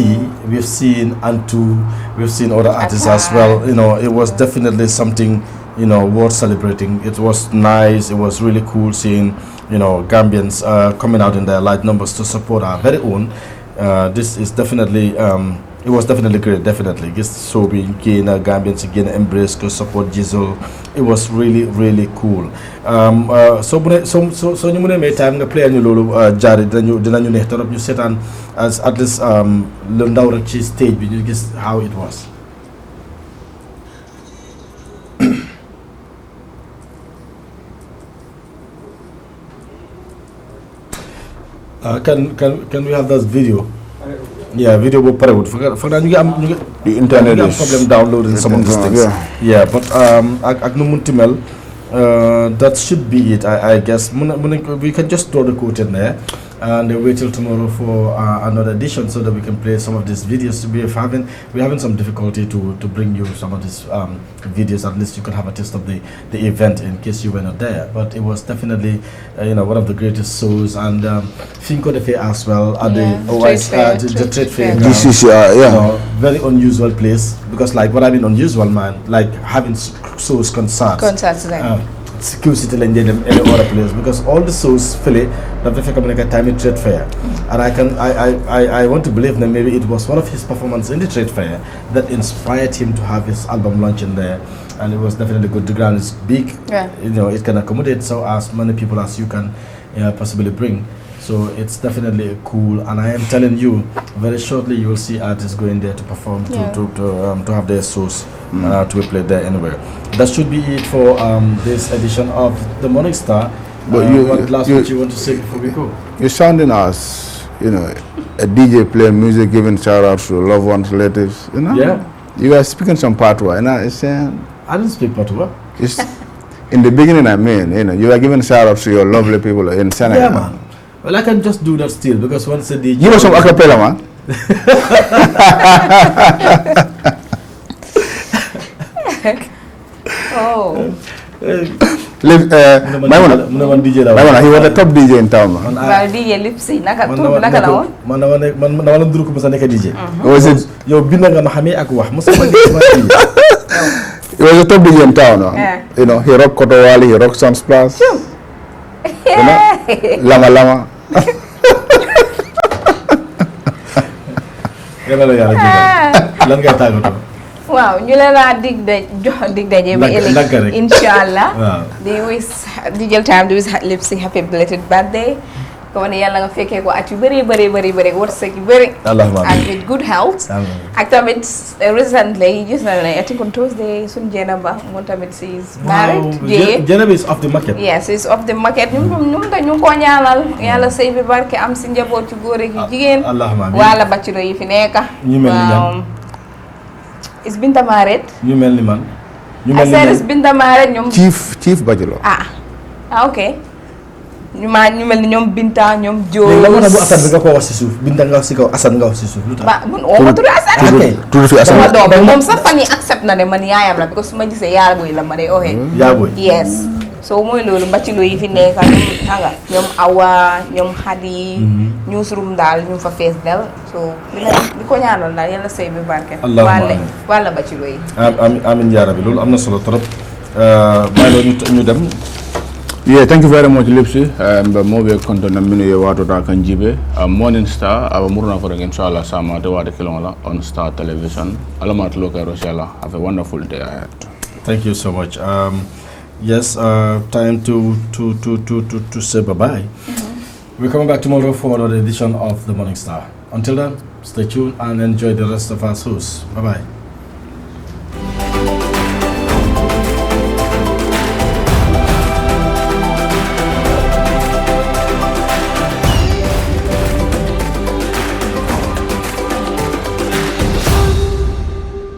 we've seen Antu, we've seen other artists as well. You know, it was definitely something, you know, worth celebrating. It was nice. It was really cool seeing, you know, Gambians coming out in their large numbers to support our very own. This is definitely, it was definitely great. Definitely, just so we gain Gambians again embrace to support Jizzle. It was really cool. So ñu mëne may time nga play ñu lolu jaari dinañu neex torop ñu sétane as at least le ndaw rek ci stage bi ñu gis how it was. Can we have that video? Yeah, video bu parewut fa ñu ngi am the internet is problem downloading some of these things. Yeah, but ak nu munti mel that should be it. I guess we can just throw the quote in there and wait till tomorrow for another edition so that we can play some of these videos. We're having some difficulty to bring you some of these videos. At least you can have a taste of the event in case you were not there. But it was definitely you know one of the greatest shows and Finco de Fair as well at the trade fair. This is you know, very unusual place because like what I mean unusual man like having shows concerts like security lañ dee dem any other place because all the shows fële dafa fekk mu nekk time trade fair and I want to believe that maybe it was one of his performances in the trade fair that inspired him to have his album launch in there and it was definitely good. The ground is big, you know, it can accommodate so as many people as you can possibly bring. So it's definitely cool, and I am telling you, very shortly you will see artists going there to perform, to have their shows to be played there anywhere. That should be it for this edition of the Morning Star. But what last what you want to say before we go? You're sounding as you know, a DJ playing music, giving shout outs to loved ones, relatives, you know. Yeah. You guys speaking some patois, and I saying I didn't speak patois. it's in the beginning. I mean, you know, you are giving shout outs to your lovely people in Senegal. Yeah, man. Well, I can just do that still because once a DJ. Give us some acapella, man. Oh. Maimuna, he was the top DJ in town, man. Well, DJ Lipsy, naka la woon. Man dama duru ko sa nek DJ. Was it? Yow bind nga ma xamé ak wax musuma gis ma DJ. He was the top DJ in town, man. Yeah. You know, he rocked Kotowali, he rocked Sunsplash. You know, Lama Lama. Yalla la yalla jégal. Lan ngay tagato? Waaw ñu leen laa dig daje ba ëllëg inshallah. Waaw. di jël time di wish Lipsy happy belated birthday. ko ne yàlla nga fekkee ko at yu bëri wërsëg yu bëri. Allahumma and with good health. ak tamit recently gis na ne I think on Tuesday suñu Jenaba moom tamit she is married. Jenaba is off the market. Yes, is off the market. ñu ko ñaanal yàlla sëy bi barke am si njaboot ci góor ak jigéen. Allahumma wala bacilo yi fi nekk. ñu mel ni ñan. Is Binta married? ñu mel ni man. ñu mel ni man is Binta married ñoom. Chief Bacilo. ok. ñu mel ni ñoom Binta ñoom Joo. léegi la ma bu Assane bi nga ko wax si suuf Binta nga wax si kaw Assane nga wax si suuf lu tax. man oo ma tudd Assane. tudd fi Assane. sama doom moom sax fan yi accept na ne man yaayam la parce que su ma gisee yaa booy la ma dee ooxee. yaa booy. yes. so mooy loolu bacilo yi fi nekk ñoom Awa ñoom Xadi. newsroom daal ñu fa fees del so li ko ñaanal daal yàlla sëy bi barke. wala bacilo yi. amiin yaa rabbi loolu am na solo trop. bàyyi la ñu dem. Yeah, thank you very much, Lipsy. Mobe content na minu ye wato ta kanjibe. Morning Star, aba muruna for inshallah sama te wate kilonga on Star Television. Alamat loka Rosella. Have a wonderful day ahead. Thank you so much. Yes, time to say bye-bye. We're coming back tomorrow for another edition of the Morning Star. Until then, stay tuned and enjoy the rest of our shows. Bye-bye.